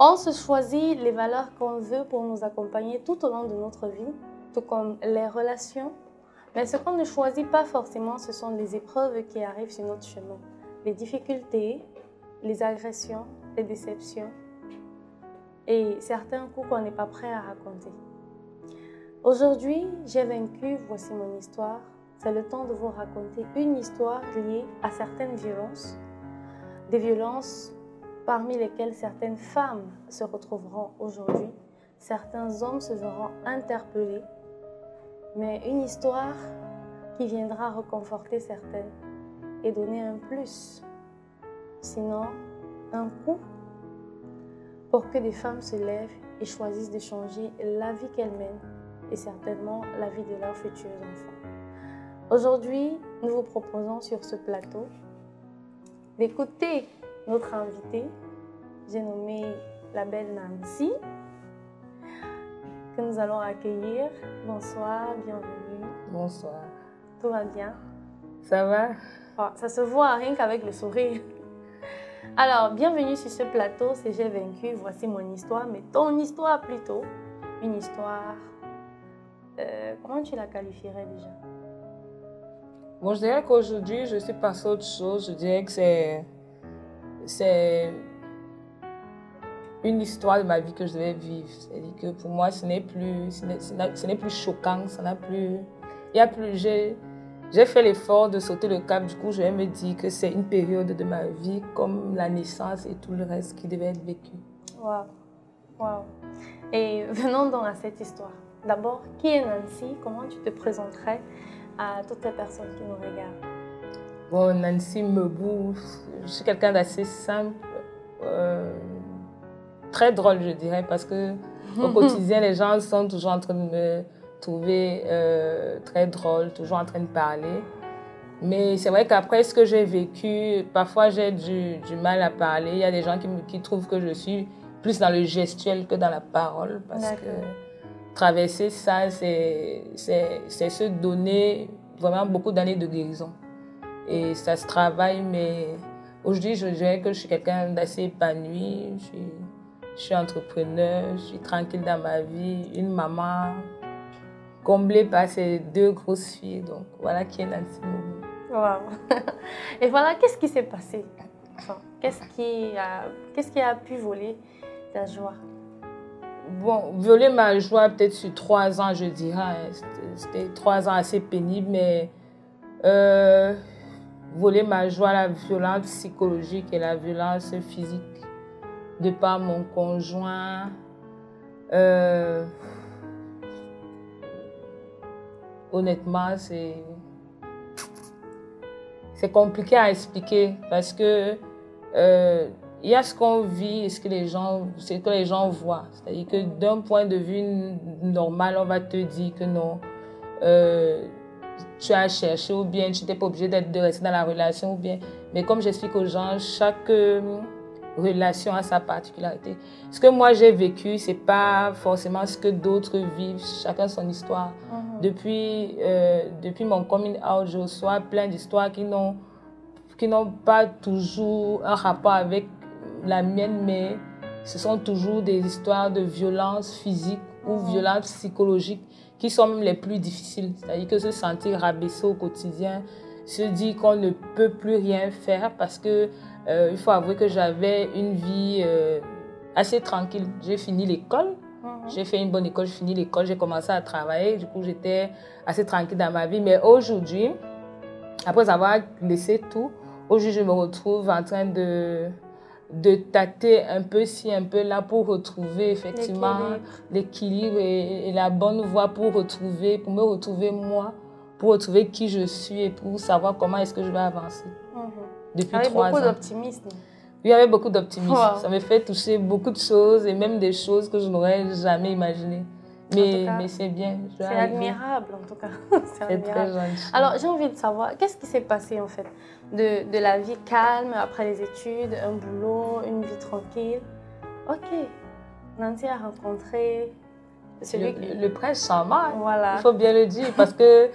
On se choisit les valeurs qu'on veut pour nous accompagner tout au long de notre vie, tout comme les relations. Mais ce qu'on ne choisit pas forcément, ce sont les épreuves qui arrivent sur notre chemin. Les difficultés, les agressions, les déceptions et certains coups qu'on n'est pas prêt à raconter. Aujourd'hui, j'ai vaincu, voici mon histoire. C'est le temps de vous raconter une histoire liée à certaines violences. Des violences parmi lesquelles certaines femmes se retrouveront aujourd'hui. Certains hommes se verront interpellés. Mais une histoire qui viendra réconforter certaines et donner un plus. Sinon, un coup pour que des femmes se lèvent et choisissent de changer la vie qu'elles mènent et certainement la vie de leurs futurs enfants. Aujourd'hui, nous vous proposons sur ce plateau d'écouter notre invitée, j'ai nommé la belle Nancy, que nous allons accueillir. Bonsoir, bienvenue. Bonsoir. Tout va bien? Ça va? Oh, ça se voit rien qu'avec le sourire. Alors, bienvenue sur ce plateau, c'est J'ai vaincu, voici mon histoire, mais ton histoire plutôt. Une histoire, comment tu la qualifierais déjà? Bon, je dirais qu'aujourd'hui, je suis passée à autre chose. Je dirais que c'est une histoire de ma vie que je devais vivre. C'est-à-dire que pour moi, ce n'est plus choquant, ça n'a plus... Il y a plus... J'ai fait l'effort de sauter le cap, du coup, je vais me dire que c'est une période de ma vie comme la naissance et tout le reste qui devait être vécu. Waouh, waouh. Et venons donc à cette histoire. D'abord, qui est Nancy? Comment tu te présenterais à toutes les personnes qui nous regardent? Bon, Nancy Mebou, je suis quelqu'un d'assez simple, très drôle, je dirais, parce que au quotidien, les gens sont toujours en train de me trouver très drôle, toujours en train de parler. Mais c'est vrai qu'après ce que j'ai vécu, parfois j'ai du mal à parler. Il y a des gens qui trouvent que je suis plus dans le gestuel que dans la parole. Parce que traverser ça, c'est se donner vraiment beaucoup d'années de guérison. Et ça se travaille, mais aujourd'hui, je dirais que je suis quelqu'un d'assez épanoui. Je suis entrepreneur, je suis tranquille dans ma vie, une maman comblée par ses 2 grosses filles. Donc voilà qui est Nancy Mebou. Wow. Et voilà, qu'est-ce qui s'est passé? Enfin, qu'est-ce qui a pu voler ta joie? Bon, voler ma joie peut-être sur 3 ans, je dirais. C'était 3 ans assez pénibles, mais voler ma joie, la violence psychologique et la violence physique de par mon conjoint. Honnêtement, c'est compliqué à expliquer parce que il y a ce qu'on vit et ce que les gens voient. C'est-à-dire que d'un point de vue normal, on va te dire que non, tu as cherché ou bien tu n'étais pas obligé de rester dans la relation ou bien. Mais comme j'explique aux gens, chaque relation a sa particularité. Ce que moi j'ai vécu, c'est pas forcément ce que d'autres vivent. Chacun son histoire. Depuis mon coming out, je reçois plein d'histoires qui n'ont pas toujours un rapport avec la mienne, mais ce sont toujours des histoires de violence physique ou violence psychologique qui sont même les plus difficiles. C'est-à-dire que se sentir rabaissé au quotidien, se dire qu'on ne peut plus rien faire parce que il faut avouer que j'avais une vie assez tranquille. J'ai fini l'école, j'ai fait une bonne école, j'ai fini l'école, j'ai commencé à travailler, du coup j'étais assez tranquille dans ma vie. Mais aujourd'hui, après avoir laissé tout, aujourd'hui je me retrouve en train de tâter un peu ci, un peu là pour retrouver effectivement l'équilibre et la bonne voie pour me retrouver moi, pour retrouver qui je suis et pour savoir comment est-ce que je vais avancer. Depuis 3 ans. Avec beaucoup d'optimisme. Oui, avec beaucoup d'optimisme. Wow. Ça me fait toucher beaucoup de choses et même des choses que je n'aurais jamais imaginées. Mais c'est bien. C'est admirable en tout cas. C'est très gentil. Alors j'ai envie de savoir, qu'est-ce qui s'est passé en fait de la vie calme après les études, un boulot, une vie tranquille. Ok, Nancy a rencontré le prince charmant. Voilà. Il faut bien le dire parce que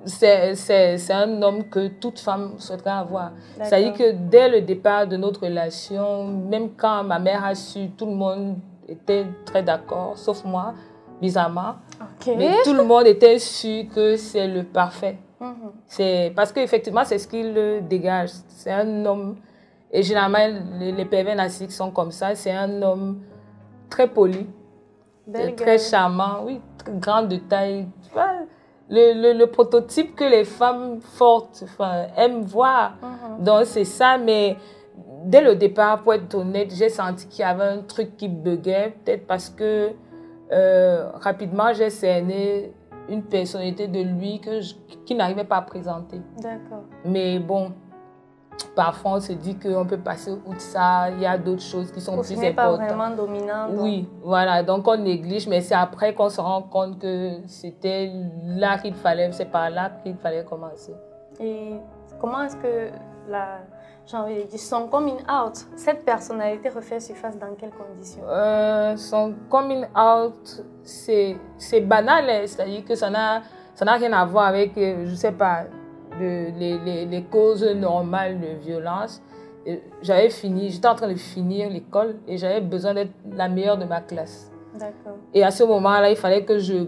c'est un homme que toute femme souhaiterait avoir. C'est-à-dire que dès le départ de notre relation, même quand ma mère a su, tout le monde était très d'accord, sauf moi, bizarrement. Mais tout le monde était sûr que c'est le parfait. C'est parce qu'effectivement, c'est ce qu'il dégage. C'est un homme, et généralement, les pervers narcissiques sont comme ça. C'est un homme très poli, très charmant, oui, très grand de taille. Le prototype que les femmes fortes aiment voir. Donc, c'est ça, mais dès le départ, pour être honnête, j'ai senti qu'il y avait un truc qui buguait, peut-être parce que rapidement, j'ai cerné une personnalité de lui qui n'arrivait pas à présenter. D'accord. Mais bon, parfois on se dit qu'on peut passer outre ça, il y a d'autres choses qui sont plus importantes. Pas vraiment dominant. Oui, voilà, donc on néglige, mais c'est après qu'on se rend compte que c'était là qu'il fallait, c'est par là qu'il fallait commencer. Et comment est-ce que son coming out, cette personnalité refait surface dans quelles conditions? Son coming out, c'est banal, hein, c'est-à-dire que ça n'a rien à voir avec, je ne sais pas, les causes normales de violence. J'étais en train de finir l'école et j'avais besoin d'être la meilleure de ma classe. D'accord. Et à ce moment-là, il fallait que je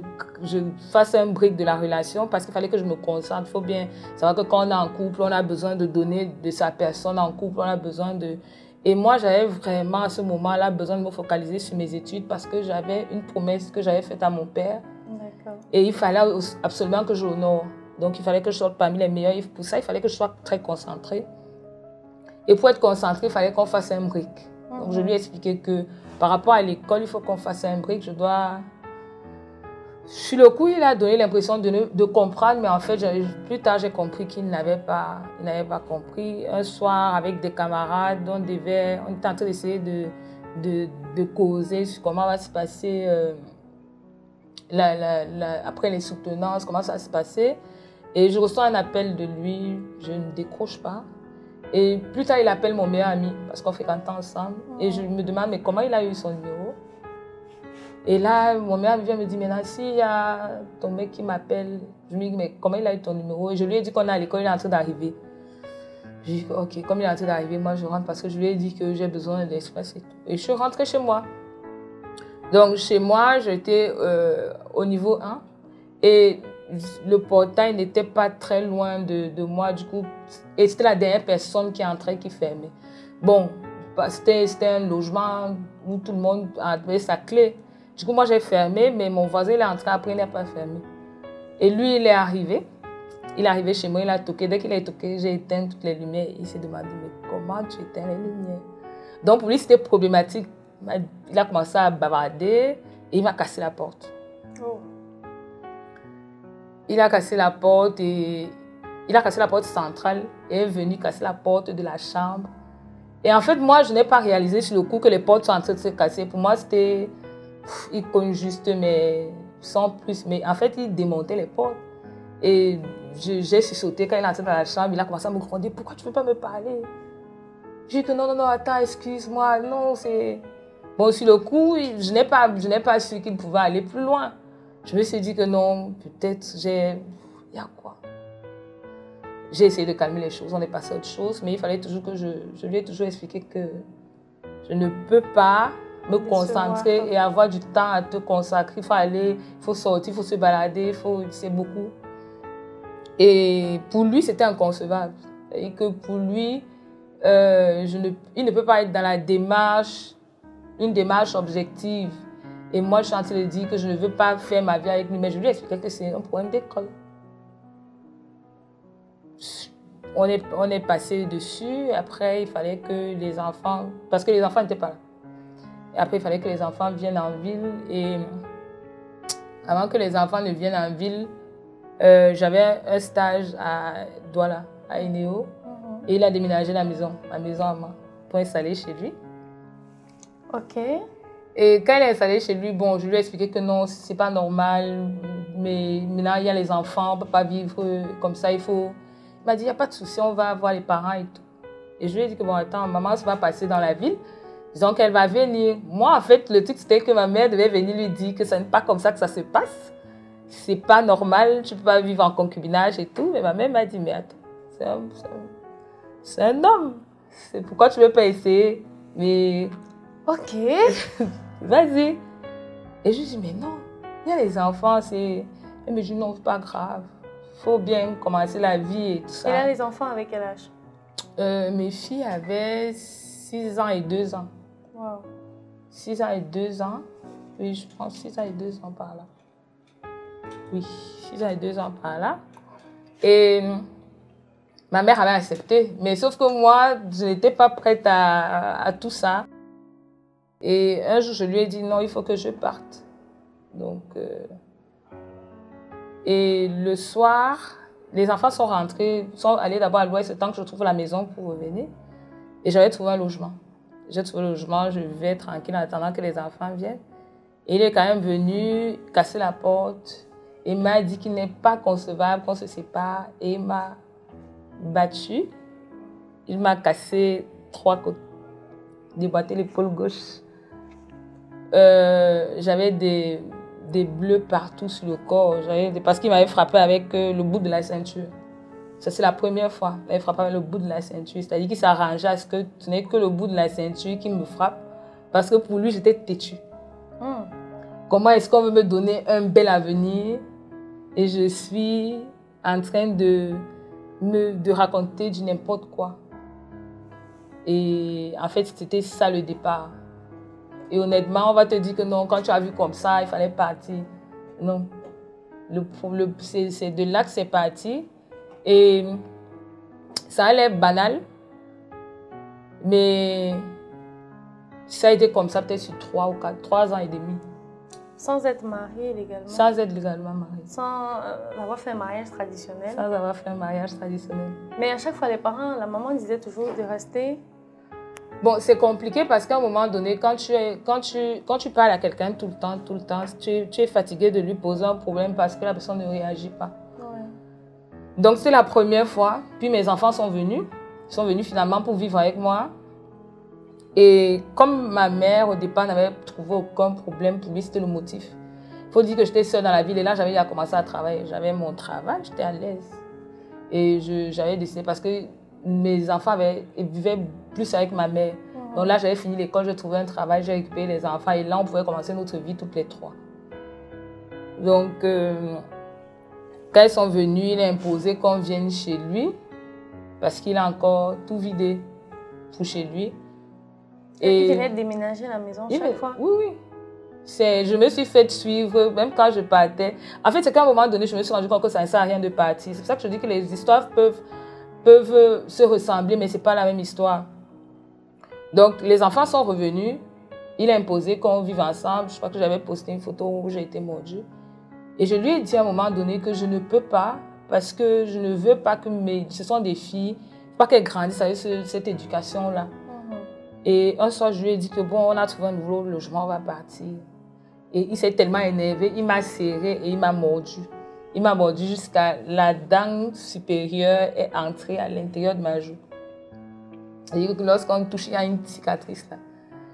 fasse un break de la relation parce qu'il fallait que je me concentre. Il faut bien savoir que quand on est en couple, on a besoin de donner de sa personne en couple, on a besoin de... Et moi, j'avais vraiment à ce moment-là besoin de me focaliser sur mes études parce que j'avais une promesse que j'avais faite à mon père. D'accord. Et il fallait absolument que je l'honore. Donc, il fallait que je sois parmi les meilleurs. Pour ça, il fallait que je sois très concentrée. Et pour être concentrée, il fallait qu'on fasse un break. Donc, je lui ai expliqué que par rapport à l'école, il faut qu'on fasse un break. Sur le coup, il a donné l'impression de comprendre, mais en fait, plus tard, j'ai compris qu'il n'avait pas compris. Un soir, avec des camarades, on était en train d'essayer de causer sur comment va se passer après les soutenances, comment ça va se passer. Et je reçois un appel de lui, je ne décroche pas. Et plus tard, il appelle mon meilleur ami, parce qu'on fréquentait ensemble. Et je me demande, mais comment il a eu son numéro? Et là, mon meilleur ami vient me dire, mais Nancy, il y a ton mec qui m'appelle. Je me dis, mais comment il a eu ton numéro? Et je lui ai dit qu'on est à l'école, il est en train d'arriver. Je dis, ok, comme il est en train d'arriver, moi je rentre parce que je lui ai dit que j'ai besoin d'espace et tout. Et je suis rentrée chez moi. Donc, chez moi, j'étais au niveau 1. Et le portail n'était pas très loin de moi, du coup. Et c'était la dernière personne qui entrait, qui fermait. Bon, c'était un logement où tout le monde avait sa clé. Du coup, moi, j'ai fermé, mais mon voisin, il est entré après, il n'a pas fermé. Et lui, il est arrivé. Il est arrivé chez moi, il a toqué. Dès qu'il a toqué, j'ai éteint toutes les lumières. Il s'est demandé, mais comment tu éteins les lumières? Donc, pour lui, c'était problématique. Il a commencé à bavarder et il m'a cassé la porte. Oh. Il a cassé la porte et il a cassé la porte centrale et est venu casser la porte de la chambre. Et en fait, moi, je n'ai pas réalisé sur le coup que les portes sont en train de se casser. Pour moi, c'était... Il cogne juste, mais sans plus. Mais en fait, il démontait les portes. Et j'ai sauté quand il est entré dans la chambre. Il a commencé à me gronder. Pourquoi tu ne veux pas me parler? J'ai dit que non, attends, excuse-moi. Non, c'est... Bon, sur le coup, je n'ai pas su qu'il pouvait aller plus loin. Je me suis dit que non, peut-être il y a quoi? J'ai essayé de calmer les choses, on est passé à autre chose, mais il fallait toujours que je lui ai toujours expliqué que je ne peux pas me concentrer et avoir du temps à te consacrer. Il faut aller, il faut sortir, il faut se balader, c'est beaucoup. Et pour lui, c'était inconcevable. Et que pour lui, il ne peut pas être dans une démarche objective. Et moi, je suis en train de dire que je ne veux pas faire ma vie avec lui, mais je lui ai expliqué que c'est un problème d'école. On est passé dessus. Après, il fallait que les enfants... Parce que les enfants n'étaient pas là. Et après, il fallait que les enfants viennent en ville. Et avant que les enfants ne viennent en ville, j'avais un stage à Douala, à Inéo. Et il a déménagé ma maison à moi, pour installer chez lui. Ok. Et quand il est installé chez lui, bon, je lui ai expliqué que non, c'est pas normal, mais maintenant il y a les enfants, on ne peut pas vivre comme ça, il faut... Il m'a dit, il n'y a pas de souci, on va voir les parents et tout. Et je lui ai dit que bon, attends, maman va passer dans la ville, disons qu'elle va venir. Moi, en fait, le truc, c'était que ma mère devait venir lui dire que ce n'est pas comme ça que ça se passe. c'est pas normal, tu peux pas vivre en concubinage et tout. Mais ma mère m'a dit, mais attends, c'est un homme. Pourquoi tu veux pas essayer? Mais ok. vas-y. Et je lui dis, mais non, il y a les enfants, c'est... Elle me dit, non, c'est pas grave. Il faut bien commencer la vie et tout ça. Et là, les enfants, avec quel âge? Mes filles avaient 6 ans et 2 ans. Wow. 6 ans et 2 ans. Oui, je pense 6 ans et 2 ans par là. Oui, 6 ans et 2 ans par là. Et ma mère avait accepté. Mais sauf que moi, je n'étais pas prête à tout ça. Et un jour, je lui ai dit, non, il faut que je parte. Donc, et le soir, les enfants sont rentrés, sont allés d'abord à l'ouest, le temps que je trouve la maison pour revenir. Et j'avais trouvé un logement. J'ai trouvé le logement, je vivais tranquille en attendant que les enfants viennent. Et il est quand même venu casser la porte. Et m'a dit qu'il n'est pas concevable qu'on se sépare. Et il m'a battu. Il m'a cassé 3 côtes, déboîté l'épaule gauche. J'avais des bleus partout sur le corps. Parce qu'il m'avait frappé avec le bout de la ceinture. Ça, c'est la première fois. Il m'avait frappé avec le bout de la ceinture. C'est-à-dire qu'il s'arrangeait à ce que ce n'est que le bout de la ceinture qui me frappe. Parce que pour lui, j'étais têtue. Comment est-ce qu'on veut me donner un bel avenir et je suis en train de raconter du n'importe quoi. Et en fait, c'était ça le départ. Et honnêtement, on va te dire que non, quand tu as vu comme ça, il fallait partir. Non. C'est de là que c'est parti. Et ça a l'air banal, mais ça a été comme ça peut-être sur 3 ans et demi. Sans être mariée légalement? Sans être légalement mariée. Sans avoir fait un mariage traditionnel? Sans avoir fait un mariage traditionnel. Mais à chaque fois, les parents, la maman disait toujours de rester. Bon, c'est compliqué parce qu'à un moment donné, quand tu parles à quelqu'un tout le temps, tu es fatigué de lui poser un problème parce que la personne ne réagit pas. Ouais. Donc, c'est la première fois. Puis mes enfants sont venus. Ils sont venus finalement pour vivre avec moi. Et comme ma mère, au départ, n'avait trouvé aucun problème, pour lui, c'était le motif. Il faut dire que j'étais seule dans la ville et là, j'avais déjà commencé à travailler. J'avais mon travail, j'étais à l'aise. Et j'avais décidé parce que mes enfants vivaient plus avec ma mère. Donc là, j'avais fini l'école, j'ai trouvé un travail, j'ai récupéré les enfants et là, on pouvait commencer notre vie toutes les 3. Donc, quand ils sont venus, il a imposé qu'on vienne chez lui parce qu'il a encore tout vidé pour chez lui. Et il venait de déménager la maison chaque fois? Oui, oui. Je me suis fait suivre, même quand je partais. En fait, c'est qu'à un moment donné, je me suis rendu compte que ça ne sert à rien de partir. C'est pour ça que je dis que les histoires peuvent se ressembler, mais ce n'est pas la même histoire. Donc, les enfants sont revenus. Il a imposé qu'on vive ensemble. Je crois que j'avais posté une photo où j'ai été mordue. Et je lui ai dit à un moment donné que je ne peux pas, parce que je ne veux pas que ce sont des filles, pas qu'elles grandissent avec cette éducation-là. Et un soir, je lui ai dit que bon, on a trouvé un nouveau logement, on va partir. Et il s'est tellement énervé, il m'a serré et il m'a mordu. Il m'a mordu jusqu'à la dent supérieure est entrée à l'intérieur de ma joue. C'est-à-dire que lorsqu'on touche, il y a une cicatrice là.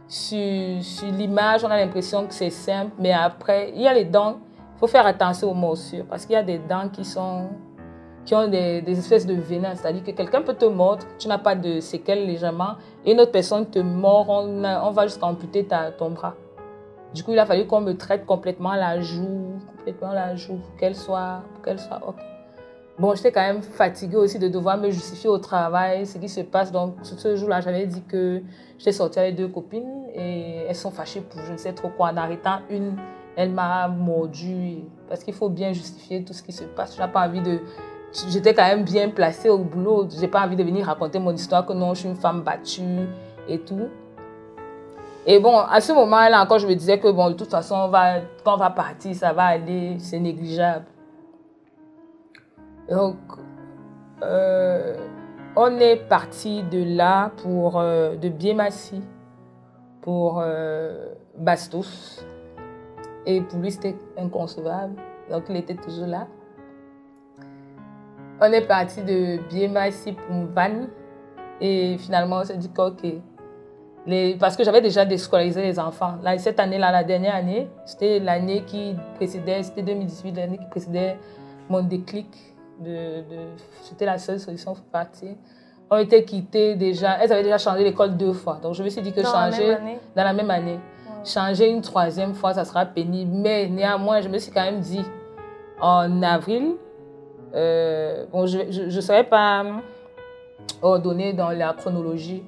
Sur l'image, on a l'impression que c'est simple, mais après, il y a les dents. Il faut faire attention aux morsures parce qu'il y a des dents qui ont des espèces de venin. C'est-à-dire que quelqu'un peut te mordre, tu n'as pas de séquelles légèrement, et une autre personne te mord, on va jusqu'à amputer ton bras. Du coup, il a fallu qu'on me traite complètement la joue pour qu'elle soit OK. Bon, j'étais quand même fatiguée aussi de devoir me justifier au travail, ce qui se passe. Donc, ce jour-là, j'avais dit que j'étais sortie avec 2 copines et elles sont fâchées pour je ne sais trop quoi. En arrêtant une, elle m'a mordu parce qu'il faut bien justifier tout ce qui se passe. Je n'ai pas envie de... J'étais quand même bien placée au boulot. Je n'ai pas envie de venir raconter mon histoire que non, je suis une femme battue et tout. Et bon, à ce moment-là encore, je me disais que bon, de toute façon, quand on va partir, ça va aller, c'est négligeable. Donc, on est parti de là de Biémassi pour Bastos. Et pour lui, c'était inconcevable. Donc, il était toujours là. On est parti de Biémassi pour Vannes. Et finalement, on s'est dit que, OK, Parce que j'avais déjà déscolarisé les enfants. Là, cette année-là, la dernière année, c'était l'année qui précédait, c'était 2018, l'année qui précédait mon déclic. C'était la seule solution pour partir. On était quittés déjà, elles avaient déjà changé l'école 2 fois. Donc je me suis dit que changer dans la même année, changer une 3e fois, ça sera pénible. Mais néanmoins, je me suis quand même dit, en avril, bon, je ne saurais pas ordonner dans la chronologie.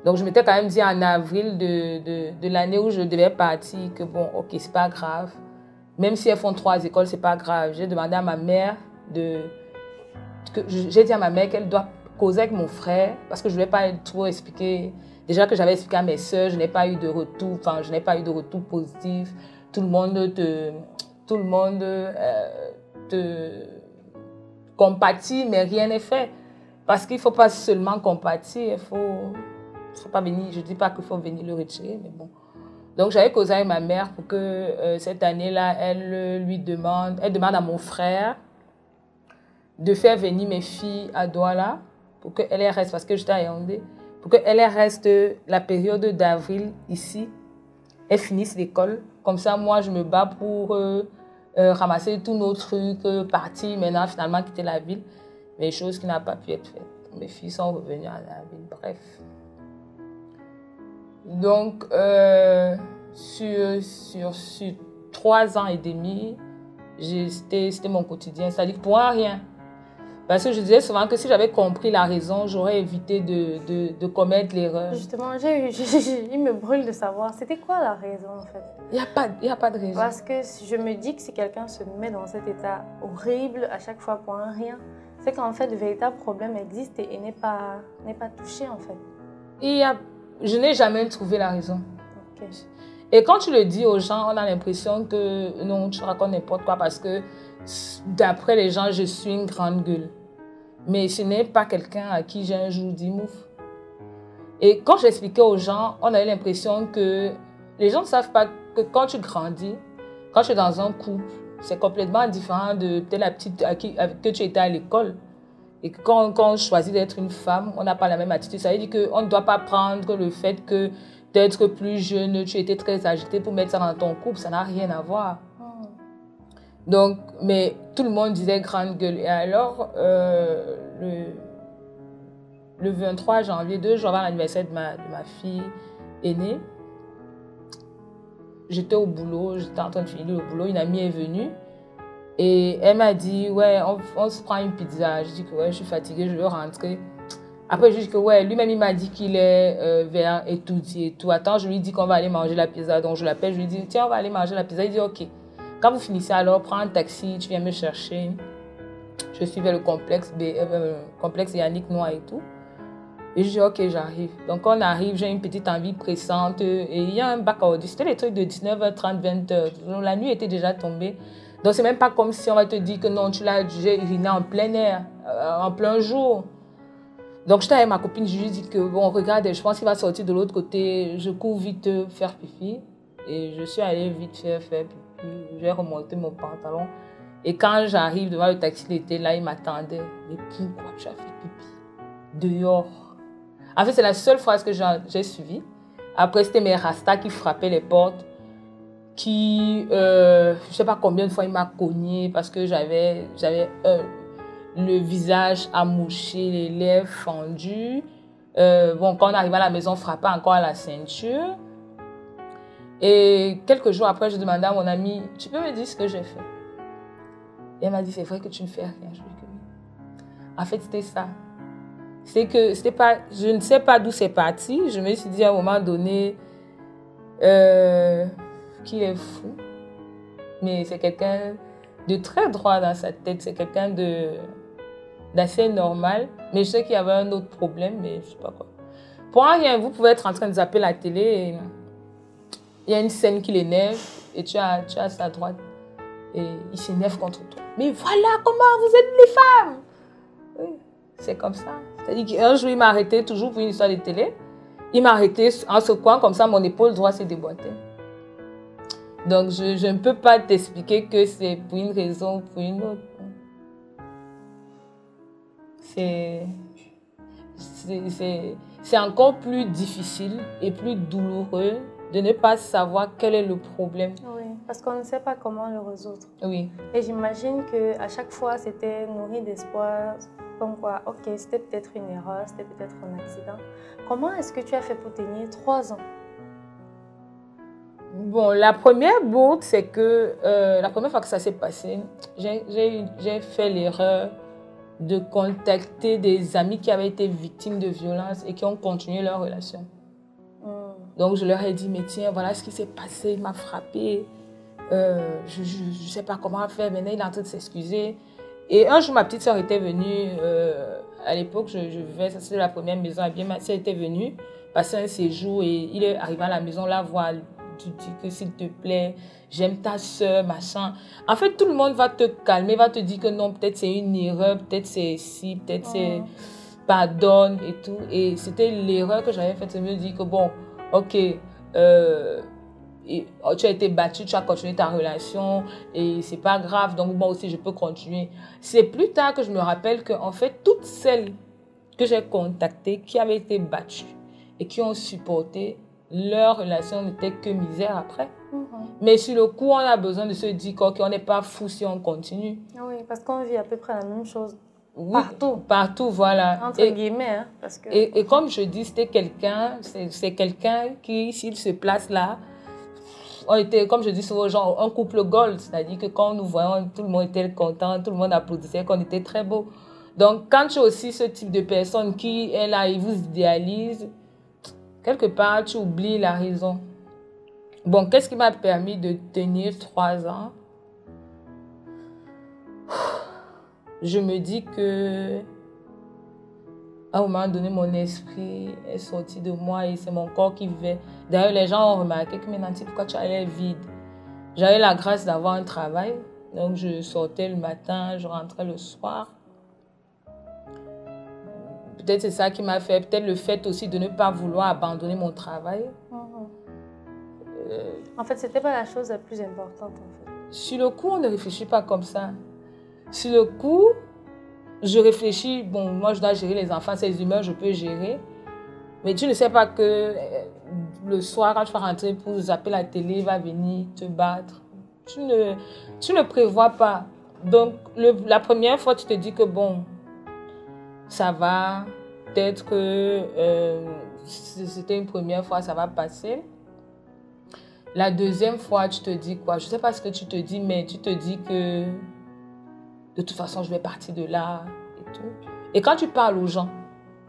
Donc, je m'étais quand même dit en avril de l'année où je devais partir que bon, ok, c'est pas grave. Même si elles font 3 écoles, c'est pas grave. J'ai demandé à ma mère j'ai dit à ma mère qu'elle doit causer avec mon frère parce que je ne voulais pas trop expliquer. Déjà que j'avais expliqué à mes soeurs, je n'ai pas eu de retour, enfin, je n'ai pas eu de retour positif. Tout le monde te compatit, mais rien n'est fait. Parce qu'il ne faut pas seulement compatir, il faut pas venir, je ne dis pas qu'il faut venir le retirer, mais bon. Donc j'avais causé avec ma mère pour que cette année-là, elle demande à mon frère de faire venir mes filles à Douala pour qu'elles restent, parce que j'étais à Yaoundé, pour qu'elles restent la période d'avril ici, elles finissent l'école. Comme ça, moi, je me bats pour ramasser tous nos trucs, partir maintenant, finalement, quitter la ville. Mais chose qui n'a pas pu être faite. Mes filles sont revenues à la ville, bref. Donc, sur 3 ans et demi, c'était mon quotidien. C'est-à-dire pour rien. Parce que je disais souvent que si j'avais compris la raison, j'aurais évité de commettre l'erreur. Justement, il me brûle de savoir, c'était quoi la raison en fait? Il n'y a pas de raison. Parce que je me dis que si quelqu'un se met dans cet état horrible à chaque fois pour un rien, c'est qu'en fait, le véritable problème existe et n'est pas touché en fait. Je n'ai jamais trouvé la raison. Okay. Et quand tu le dis aux gens, on a l'impression que non, tu racontes n'importe quoi parce que d'après les gens, je suis une grande gueule. Mais ce n'est pas quelqu'un à qui j'ai un jour dit mouf. Et quand j'expliquais aux gens, on avait l'impression que les gens ne savent pas que quand tu grandis, quand tu es dans un couple, c'est complètement différent de peut-être la petite avec que tu étais à l'école. Et que quand on choisit d'être une femme, on n'a pas la même attitude. Ça veut dire qu'on ne doit pas prendre le fait que d'être plus jeune, tu étais très agitée pour mettre ça dans ton couple. Ça n'a rien à voir. Donc, mais tout le monde disait grande gueule. Et alors, le 23 janvier, 2 jours avant l'anniversaire de ma fille aînée, j'étais au boulot, j'étais en train de finir le boulot. Une amie est venue et elle m'a dit, ouais, on se prend une pizza. Je dis que ouais, je suis fatiguée, je veux rentrer. Après, je dis que ouais, lui-même, il m'a dit qu'il est vers étudier et tout. Attends, je lui dis qu'on va aller manger la pizza. Donc, je l'appelle, je lui dis, tiens, on va aller manger la pizza. Il dit, ok. Quand vous finissez alors, prends un taxi, tu viens me chercher. Je suis vers le complexe Yannick Noah et tout. Et je dis, ok, j'arrive. Donc, on arrive, j'ai une petite envie pressante. Et il y a un bac à audio. C'était des trucs de 19h30, 20h. La nuit était déjà tombée. Donc, c'est même pas comme si on va te dire que non, j'ai uriné en plein air, en plein jour. Donc, j'étais avec ma copine, je lui dis que, bon, regarde, je pense qu'il va sortir de l'autre côté. Je cours vite faire pipi. Et je suis allée vite faire pipi. J'ai remonté mon pantalon. Et quand j'arrive devant le taxi, il était là, il m'attendait. Mais pourquoi tu as fait pipi dehors? En fait, c'est la seule phrase que j'ai suivie. Après, c'était mes rastas qui frappaient les portes. Je ne sais pas combien de fois il m'a cogné parce que j'avais le visage amouché, les lèvres fendues. Bon, quand on arrivait à la maison, on frappait encore à la ceinture. Et quelques jours après, je demandais à mon amie, tu peux me dire ce que j'ai fait? Et elle m'a dit, c'est vrai que tu ne fais rien. Je lui ai dit oui. En fait, c'était ça. C'est que c'était pas, je ne sais pas d'où c'est parti. Je me suis dit à un moment donné qu'il est fou. Mais c'est quelqu'un de très droit dans sa tête. C'est quelqu'un d'assez normal. Mais je sais qu'il y avait un autre problème, mais je ne sais pas quoi. Pour rien, vous pouvez être en train de zapper la télé et il y a une scène qui l'énerve et tu as sa droite et il s'énerve contre toi. Mais voilà comment vous êtes les femmes! Oui, c'est comme ça. C'est-à-dire qu'un jour, il m'a arrêté, toujours pour une histoire de télé. Il m'a arrêté en secouant comme ça, mon épaule droite s'est déboîtée. Donc, je ne peux pas t'expliquer que c'est pour une raison ou pour une autre. c'est encore plus difficile et plus douloureux de ne pas savoir quel est le problème. Oui, parce qu'on ne sait pas comment le résoudre. Oui. Et j'imagine qu'à chaque fois, c'était nourri d'espoir, comme quoi, ok, c'était peut-être une erreur, c'était peut-être un accident. Comment est-ce que tu as fait pour tenir 3 ans? Bon, la première bourde, c'est que la première fois que ça s'est passé, j'ai fait l'erreur de contacter des amis qui avaient été victimes de violences et qui ont continué leur relation. Donc, je leur ai dit, mais tiens, voilà ce qui s'est passé, il m'a frappé. Je ne sais pas comment faire. Maintenant, il est en train de s'excuser. Et un jour, ma petite soeur était venue. À l'époque, je vivais, ça c'était la première maison. Et bien, ma soeur était venue passer un séjour et il est arrivé à la maison, la voir. Tu dis que s'il te plaît, j'aime ta soeur, machin. En fait, tout le monde va te calmer, va te dire que non, peut-être c'est une erreur, peut-être c'est si, peut-être c'est pardonne et tout. Et c'était l'erreur que j'avais faite, c'est me dire que bon, ok, tu as été battu, tu as continué ta relation et c'est pas grave, donc moi aussi je peux continuer. C'est plus tard que je me rappelle que en fait, toutes celles que j'ai contactées qui avaient été battues et qui ont supporté, leur relation n'était que misère après. Mais sur le coup, on a besoin de se dire qu'on n'est pas fou si on continue. Oui, parce qu'on vit à peu près la même chose. Oui, partout. Partout, voilà. Entre guillemets. Hein, parce que... et comme je dis, c'était quelqu'un, c'est quelqu'un qui, s'il se place là, on était, comme je dis souvent aux gens, un couple gold. C'est-à-dire que quand nous voyons, tout le monde était content, tout le monde applaudissait, qu'on était très beau. Donc, quand tu es aussi ce type de personne qui est là, il vous idéalise, quelque part, tu oublies la raison. Bon, qu'est-ce qui m'a permis de tenir 3 ans? Je me dis que à un moment donné, mon esprit est sorti de moi et c'est mon corps qui vivait. D'ailleurs, les gens ont remarqué que maintenant, pourquoi tu as l'air vide? J'avais la grâce d'avoir un travail. Donc, je sortais le matin, je rentrais le soir. Peut-être c'est ça qui m'a fait, peut-être le fait aussi de ne pas vouloir abandonner mon travail. En fait, c'était pas la chose la plus importante. En fait. Sur le coup, on ne réfléchit pas comme ça. Sur le coup, je réfléchis, bon, moi je dois gérer les enfants, ces humeurs, je peux gérer. Mais tu ne sais pas que le soir, quand tu vas rentrer pour zapper la télé, il va venir te battre. Tu ne prévois pas. Donc, la première fois, tu te dis que bon, ça va, peut-être que c'était une première fois, ça va passer. La deuxième fois, tu te dis quoi? Je ne sais pas ce que tu te dis, mais tu te dis que de toute façon, je vais partir de là et tout. Et quand tu parles aux gens,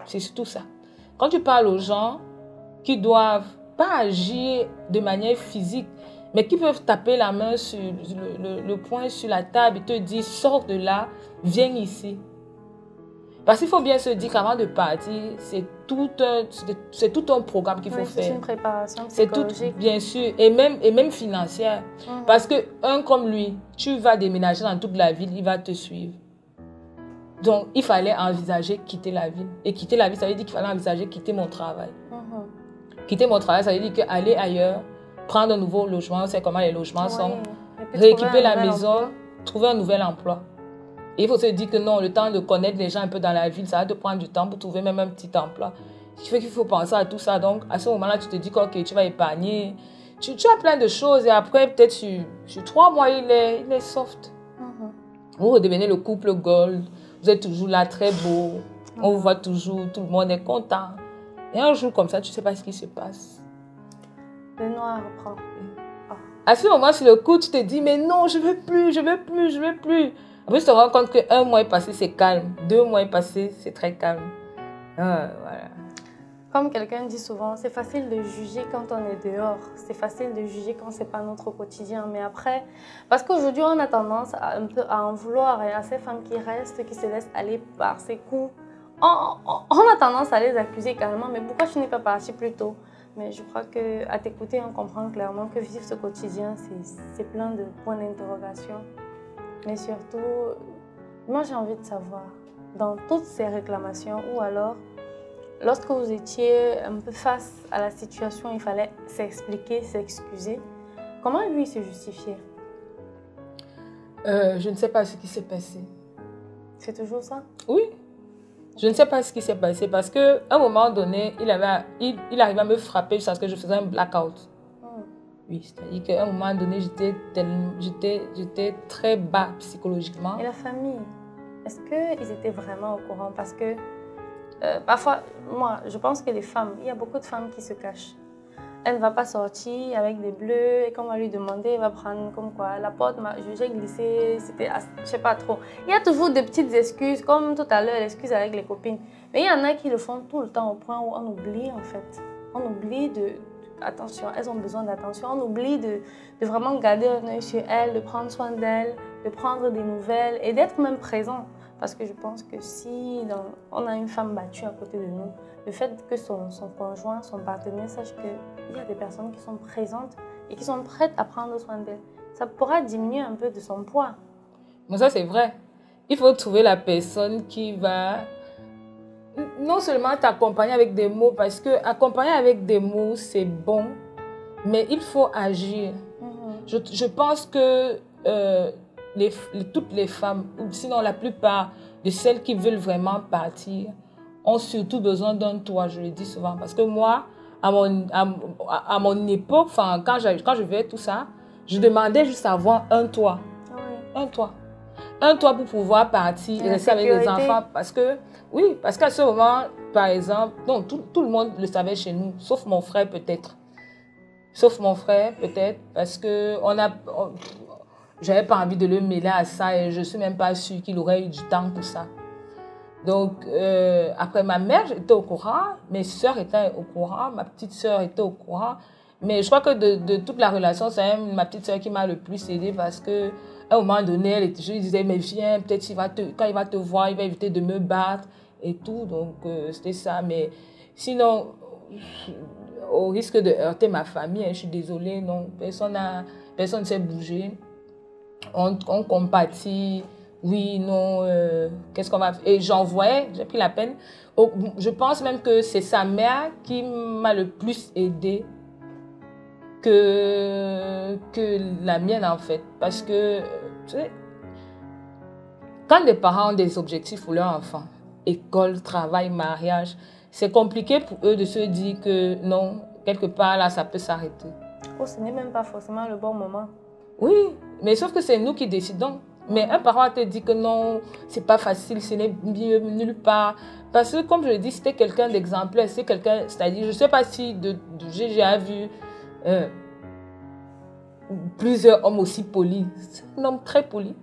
c'est surtout ça. Quand tu parles aux gens qui doivent pas agir de manière physique, mais qui peuvent taper la main sur le poing sur la table et te dire, sors de là, viens ici. Parce qu'il faut bien se dire qu'avant de partir, c'est tout un programme qu'il faut faire. C'est une préparation psychologique. C'est tout, bien sûr, et même financière. Parce qu'un comme lui, tu vas déménager dans toute la ville, il va te suivre. Donc, il fallait envisager quitter la ville. Et quitter la ville, ça veut dire qu'il fallait envisager quitter mon travail. Quitter mon travail, ça veut dire qu'aller ailleurs, prendre un nouveau logement, c'est comment les logements sont, rééquiper la maison, trouver un nouvel emploi. Et il faut se dire que non, le temps de connaître les gens un peu dans la ville, ça va te prendre du temps pour trouver même un petit emploi. Ce qui fait qu'il faut penser à tout ça. Donc, à ce moment-là, tu te dis que okay, tu vas épargner. Tu as plein de choses et après, peut-être sur 3 mois, il est soft. Vous redevenez le couple gold. Vous êtes toujours là, très beau. On vous voit toujours, tout le monde est content. Et un jour comme ça, tu ne sais pas ce qui se passe. Le noir reprend. À ce moment, sur le coup, tu te dis, mais non, je ne veux plus, je ne veux plus, je ne veux plus. Après, tu te rends compte qu'un mois est passé, c'est calme. 2 mois est passé, c'est très calme. Voilà. Comme quelqu'un dit souvent, c'est facile de juger quand on est dehors. C'est facile de juger quand ce n'est pas notre quotidien. Mais après, parce qu'aujourd'hui, on a tendance un peu à en vouloir à ces femmes qui restent, qui se laissent aller par ces coups. On a tendance à les accuser carrément. Mais pourquoi tu n'es pas partie plus tôt? Mais je crois qu'à t'écouter, on comprend clairement que vivre ce quotidien, c'est plein de points d'interrogation. Mais surtout, moi j'ai envie de savoir, dans toutes ces réclamations, ou alors, lorsque vous étiez un peu face à la situation, il fallait s'expliquer, s'excuser, comment lui se justifiait? Je ne sais pas ce qui s'est passé. C'est toujours ça? Oui. Je ne sais pas ce qui s'est passé parce qu'à un moment donné, il arrivait à me frapper jusqu'à ce que je faisais un blackout. Oui, c'est-à-dire qu'à un moment donné, j'étais très bas psychologiquement. Et la famille, est-ce qu'ils étaient vraiment au courant? Parce que parfois, moi, je pense que les femmes, il y a beaucoup de femmes qui se cachent. Elle ne va pas sortir avec des bleus et quand on va lui demander, elle va prendre comme quoi la porte, j'ai glissé, c'était, je sais pas trop. Il y a toujours des petites excuses, comme tout à l'heure, l'excuse avec les copines. Mais il y en a qui le font tout le temps au point où on oublie en fait. On oublie attention, elles ont besoin d'attention. On oublie de vraiment garder un œil sur elles, de prendre soin d'elles, de prendre des nouvelles et d'être même présent. Parce que je pense que si on a une femme battue à côté de nous, le fait que son conjoint, son partenaire sache qu'il y a des personnes qui sont présentes et qui sont prêtes à prendre soin d'elle, ça pourra diminuer un peu de son poids. Mais ça, c'est vrai. Il faut trouver la personne qui va non seulement t'accompagner avec des mots, parce que accompagner avec des mots, c'est bon, mais il faut agir. Je pense que toutes les femmes, ou sinon la plupart de celles qui veulent vraiment partir, ont surtout besoin d'un toit, je le dis souvent. Parce que moi, à mon époque, quand je vivais tout ça, je demandais juste à avoir un toit. Oui. Un toit. Un toit pour pouvoir partir et rester avec les enfants. Parce qu'à ce moment, par exemple, non, tout le monde le savait chez nous, sauf mon frère peut-être. Sauf mon frère peut-être, parce que j'avais pas envie de le mêler à ça et je ne suis même pas sûre qu'il aurait eu du temps pour ça. Donc, après ma mère, j'étais au courant, mes soeurs étaient au courant, ma petite soeur était au courant. Mais je crois que de toute la relation, c'est même ma petite soeur qui m'a le plus aidée parce qu'à un moment donné, je lui disais, mais viens, peut-être quand il va te voir, il va éviter de me battre et tout. Donc, c'était ça. Mais sinon, au risque de heurter ma famille, je suis désolée, non, personne ne s'est bougé. On compatit. Oui, non, qu'est-ce qu'on va faire? Et j'ai pris la peine. Je pense même que c'est sa mère qui m'a le plus aidée que la mienne, en fait. Parce que, tu sais, quand des parents ont des objectifs pour leur enfant, école, travail, mariage, c'est compliqué pour eux de se dire que non, quelque part, là, ça peut s'arrêter. Oh, ce n'est même pas forcément le bon moment. Oui, mais sauf que c'est nous qui décidons. Mais un parent te dit que non, c'est pas facile, ce n'est mieux nulle part. Parce que, comme je le dis, c'était quelqu'un d'exemplaire. C'est-à-dire, je ne sais pas si j'ai déjà vu plusieurs hommes aussi polis. C'est un homme très poli,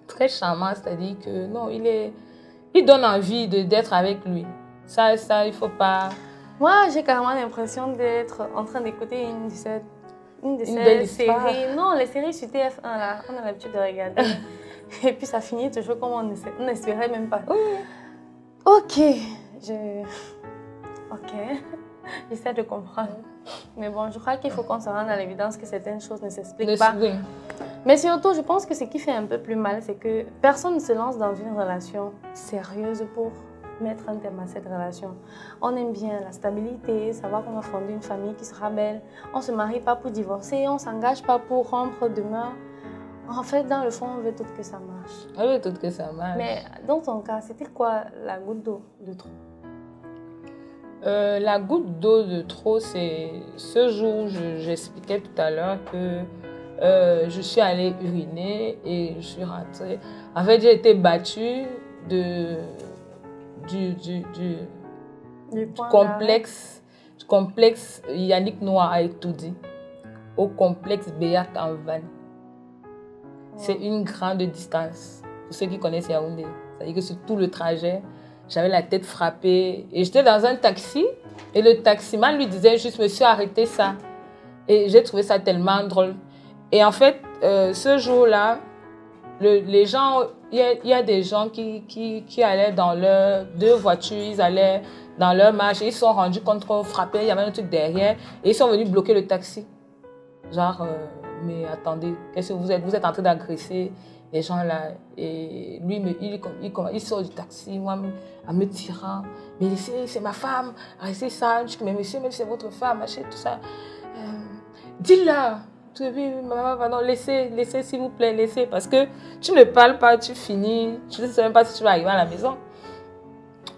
très charmant. C'est-à-dire que non, il donne envie d'être avec lui. Ça, il ne faut pas. Moi, j'ai carrément l'impression d'être en train d'écouter une de ces belle séries. Non, les séries sur TF1, là, on a l'habitude de regarder. Et puis ça finit toujours comme on n'espérait même pas. Ok, j'essaie de comprendre. Mais bon, je crois qu'il faut qu'on se rende à l'évidence que certaines choses ne s'expliquent pas. Oui. Mais surtout, je pense que ce qui fait un peu plus mal, c'est que personne ne se lance dans une relation sérieuse pour mettre un terme à cette relation. On aime bien la stabilité, savoir qu'on va fonder une famille qui sera belle. On ne se marie pas pour divorcer, on ne s'engage pas pour rompre demain. En fait, dans le fond, on veut tout que ça marche. On veut tout que ça marche. Mais dans ton cas, c'était quoi la goutte d'eau de trop? La goutte d'eau de trop, c'est ce jour où j'expliquais tout à l'heure que je suis allée uriner et je suis rentrée. En fait, j'ai été battue du complexe Yannick Noah a étudié au complexe Béat en Vannes. C'est une grande distance pour ceux qui connaissent Yaoundé. C'est-à-dire que sur tout le trajet, j'avais la tête frappée et j'étais dans un taxi et le taximan lui disait juste monsieur arrêtez ça. Et j'ai trouvé ça tellement drôle. Et en fait, ce jour-là, les gens, il y a des gens qui allaient dans leurs deux voitures, ils allaient dans leur marche, et ils se sont rendus compte qu'on frappait, il y avait un truc derrière, et ils sont venus bloquer le taxi. Genre, mais attendez, qu'est-ce que vous êtes en train d'agresser les gens là. Et lui, il sort du taxi, moi, en me tirant. Mais laissez, c'est ma femme, arrêtez ça. Je dis, mais monsieur, même c'est votre femme, achetez tout ça. Dis-leur. Maman, non, laissez, s'il vous plaît, laissez. Parce que tu ne parles pas, tu finis. Tu ne sais même pas si tu vas arriver à la maison.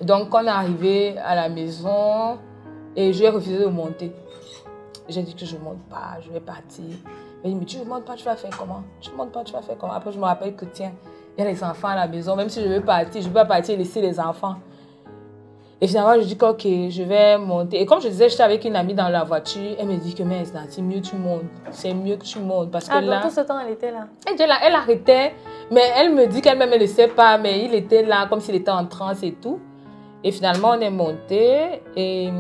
Donc, quand on est arrivé à la maison, et je lui ai refusé de monter. J'ai dit que je ne monte pas, je vais partir. Il m'a dit, mais tu ne montes pas, tu vas faire comment? Tu ne montes pas, tu vas faire comment? Après, je me rappelle que, tiens, il y a les enfants à la maison. Même si je veux partir, je ne peux pas partir et laisser les enfants. Et finalement, je dis que, ok, je vais monter. Et comme je disais, j'étais avec une amie dans la voiture. Elle me dit que, mais c'est mieux que tu montes. C'est mieux que tu montes. Parce que là, donc tout ce temps, elle était là. Elle était là, elle arrêtait. Mais elle me dit qu'elle-même, elle ne sait pas. Mais il était là, comme s'il était en transe et tout. Et finalement, on est monté. Et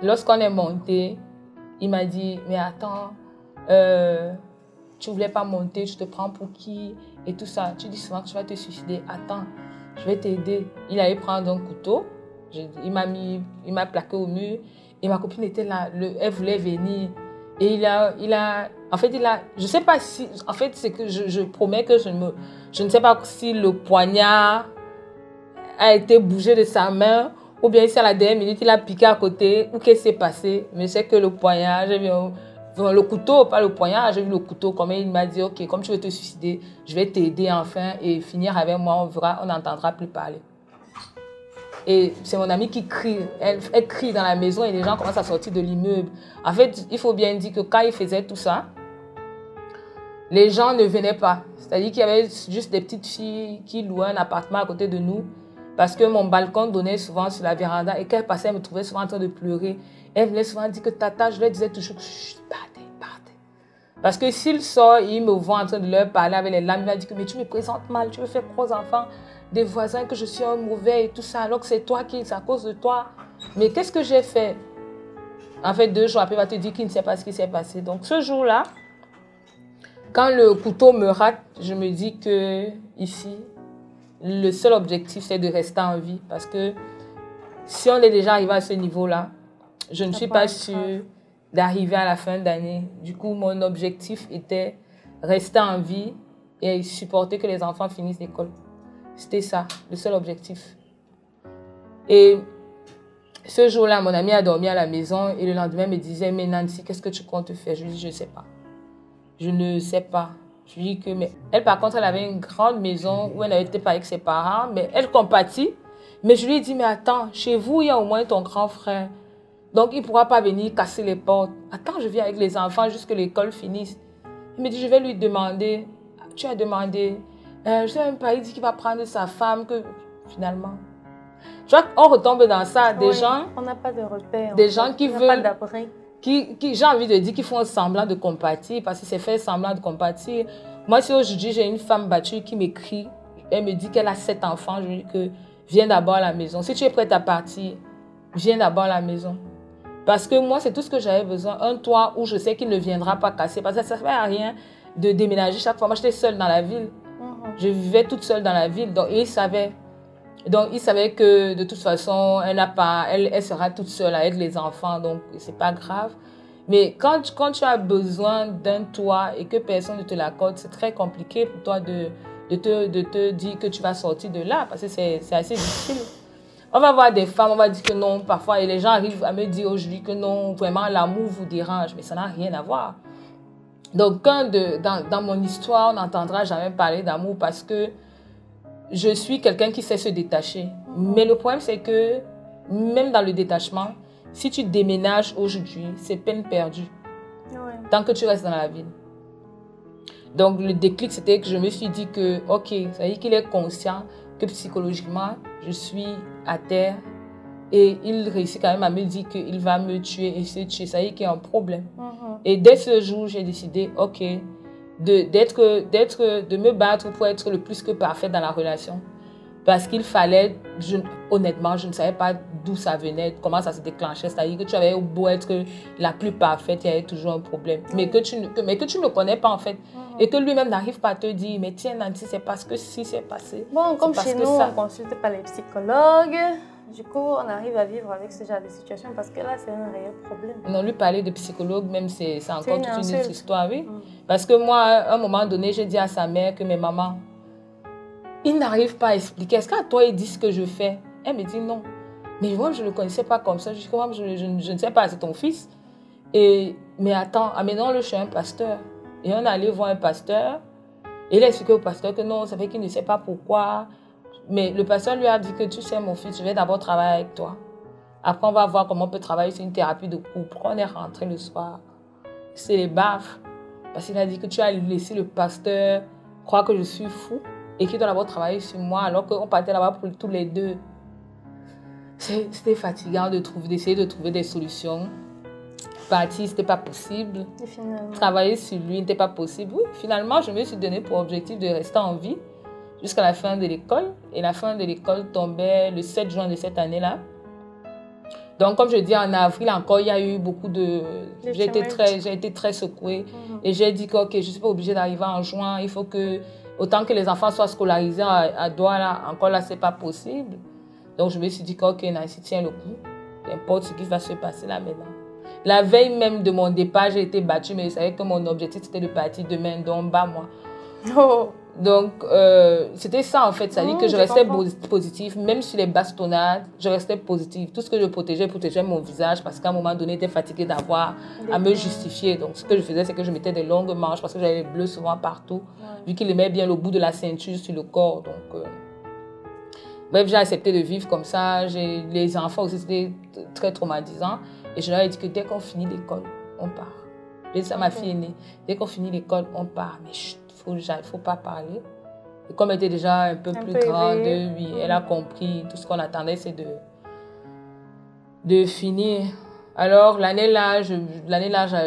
lorsqu'on est monté, il m'a dit, mais attends, tu ne voulais pas monter, tu te prends pour qui? Et tout ça. Tu dis souvent que tu vas te suicider. Attends, je vais t'aider. Il allait prendre un couteau. Il m'a plaqué au mur. Et ma copine était là. Elle voulait venir. Et je ne sais pas si, en fait, c'est que je promets que je ne sais pas si le poignard a été bougé de sa main ou bien si à la dernière minute, il a piqué à côté ou qu'est-ce qui s'est passé. Mais c'est que le poignard, j'ai vu le couteau, pas le poignard, j'ai vu le couteau. Comme il m'a dit, ok, comme tu veux te suicider, je vais t'aider enfin et finir avec moi, on n'entendra plus parler. Et c'est mon amie qui crie. Elle crie dans la maison et les gens commencent à sortir de l'immeuble. En fait, il faut bien dire que quand il faisait tout ça, les gens ne venaient pas. C'est-à-dire qu'il y avait juste des petites filles qui louaient un appartement à côté de nous parce que mon balcon donnait souvent sur la véranda et quand elle passait, elle me trouvait souvent en train de pleurer. Elle venait souvent dire que tata, je leur disais toujours que partez. Parce que s'il sort, il me voit en train de leur parler avec les larmes, il va dire que mais tu me présentes mal, tu veux faire croire aux enfants des voisins que je suis un mauvais et tout ça, alors que c'est toi c'est à cause de toi. Mais qu'est-ce que j'ai fait? En fait, 2 jours après, il va te dire qu'il ne sait pas ce qui s'est passé. Donc ce jour-là, quand le couteau me rate, je me dis que ici, le seul objectif, c'est de rester en vie. Parce que si on est déjà arrivé à ce niveau-là, je ne suis pas sûre d'arriver à la fin d'année. Du coup, mon objectif était rester en vie et supporter que les enfants finissent l'école. C'était ça, le seul objectif. Et ce jour-là, mon ami a dormi à la maison et le lendemain me disait, mais Nancy, qu'est-ce que tu comptes faire? Je lui dis, je ne sais pas. Je ne sais pas. Je lui dis que, mais elle, par contre, elle avait une grande maison où elle n'était pas avec ses parents, mais elle compatit. Mais je lui ai dit, mais attends, chez vous, il y a au moins ton grand frère. Donc, il ne pourra pas venir casser les portes. Attends, je viens avec les enfants jusqu'à l'école finisse. Il me dit, je vais lui demander. Tu as demandé. Je ne sais même pas, il dit qu'il va prendre sa femme, que finalement. Tu vois, on retombe dans ça. Des gens. On n'a pas de repères. Des gens qui veulent. Pas d'abri. J'ai envie de dire qu'ils font semblant de compatir parce que c'est faire semblant de compatir. Moi, si aujourd'hui j'ai une femme battue qui m'écrit, elle me dit qu'elle a 7 enfants, je lui dis que viens d'abord à la maison. Si tu es prête à partir, viens d'abord à la maison. Parce que moi, c'est tout ce que j'avais besoin. Un toit où je sais qu'il ne viendra pas casser. Parce que ça ne sert à rien de déménager chaque fois. Moi, j'étais seule dans la ville. Je vivais toute seule dans la ville. Donc, il savait. Donc, il savait que de toute façon, elle sera toute seule avec les enfants. Donc, ce n'est pas grave. Mais quand tu as besoin d'un toit et que personne ne te l'accorde, c'est très compliqué pour toi de te dire que tu vas sortir de là. Parce que c'est assez difficile. On va voir des femmes, on va dire que non, parfois, et les gens arrivent à me dire aujourd'hui que non, vraiment, l'amour vous dérange, mais ça n'a rien à voir. Donc, dans mon histoire, on n'entendra jamais parler d'amour parce que je suis quelqu'un qui sait se détacher. Mais le problème, c'est que même dans le détachement, si tu déménages aujourd'hui, c'est peine perdue. Tant que tu restes dans la ville. Donc, le déclic, c'était que je me suis dit que, ok, ça veut dire qu'il est conscient que psychologiquement, je suis à terre et il réussit quand même à me dire qu'il va me tuer et se tuer. Ça y est qu'il y a un problème. Et dès ce jour, j'ai décidé, ok, de me battre pour être le plus que parfait dans la relation. Parce qu'il fallait, honnêtement, je ne savais pas d'où ça venait, comment ça se déclenchait. C'est-à-dire que tu avais beau être la plus parfaite, il y avait toujours un problème. Mais que tu ne connais pas en fait. Et que lui-même n'arrive pas à te dire, mais tiens Nancy, c'est parce que si c'est passé. Bon, comme chez nous, on consulte pas les psychologues. Du coup, on arrive à vivre avec ce genre de situation parce que là, c'est un réel problème. Non, lui parler de psychologue, même c'est encore toute une autre histoire, oui. Parce que moi, à un moment donné, j'ai dit à sa mère que mes mamans, il n'arrive pas à expliquer. Est-ce qu'à toi, il dit ce que je fais? Elle me dit non. Mais moi, je ne le connaissais pas comme ça. Je dis, comment je ne sais pas, c'est ton fils. Mais attends, amenons-le chez un pasteur. Et on est allé voir un pasteur. Et il a expliqué au pasteur que non, ça fait qu'il ne sait pas pourquoi. Mais le pasteur lui a dit que tu sais, mon fils, je vais d'abord travailler avec toi. Après, on va voir comment on peut travailler sur une thérapie de couple. Quand on est rentré le soir, c'est les baffes. Parce qu'il a dit que tu as laissé le pasteur croire que je suis fou et qu'il doit d'abord travailler sur moi alors qu'on partait là-bas pour tous les deux. C'était fatigant d'essayer de trouver des solutions. Partir, c'était pas possible. Travailler sur lui n'était pas possible. Oui, finalement, je me suis donné pour objectif de rester en vie jusqu'à la fin de l'école. Et la fin de l'école tombait le 7 juin de cette année-là. Donc, comme je dis, en avril encore, il y a eu beaucoup de... J'ai été très secouée. Et j'ai dit que, OK, je ne suis pas obligée d'arriver en juin. Il faut que, autant que les enfants soient scolarisés à Douala, encore là, ce n'est pas possible. Donc, je me suis dit que, OK, Nancy, tiens le coup. N'importe ce qui va se passer là maintenant. La veille même de mon départ, j'ai été battue, mais je savais que mon objectif, c'était de partir demain, donc bas moi. Oh. Donc, c'était ça en fait. Ça dit que je restais positive, même sur les bastonnades, je restais positive. Tout ce que je protégeais mon visage parce qu'à un moment donné, j'étais fatiguée d'avoir à me justifier. Donc, ce que je faisais, c'est que je mettais des longues manches parce que j'avais les bleus souvent partout, vu qu'il aimait bien le bout de la ceinture sur le corps. Donc, bref, j'ai accepté de vivre comme ça. Les enfants aussi, c'était très traumatisant. Et je leur ai dit que dès qu'on finit l'école, on part. J'ai dit ça à ma fille aînée. Dès qu'on finit l'école, on part. Mais chut, faut pas parler. Et comme elle était déjà un peu plus grande, oui, elle a compris. Tout ce qu'on attendait, c'est de finir. Alors, l'année-là,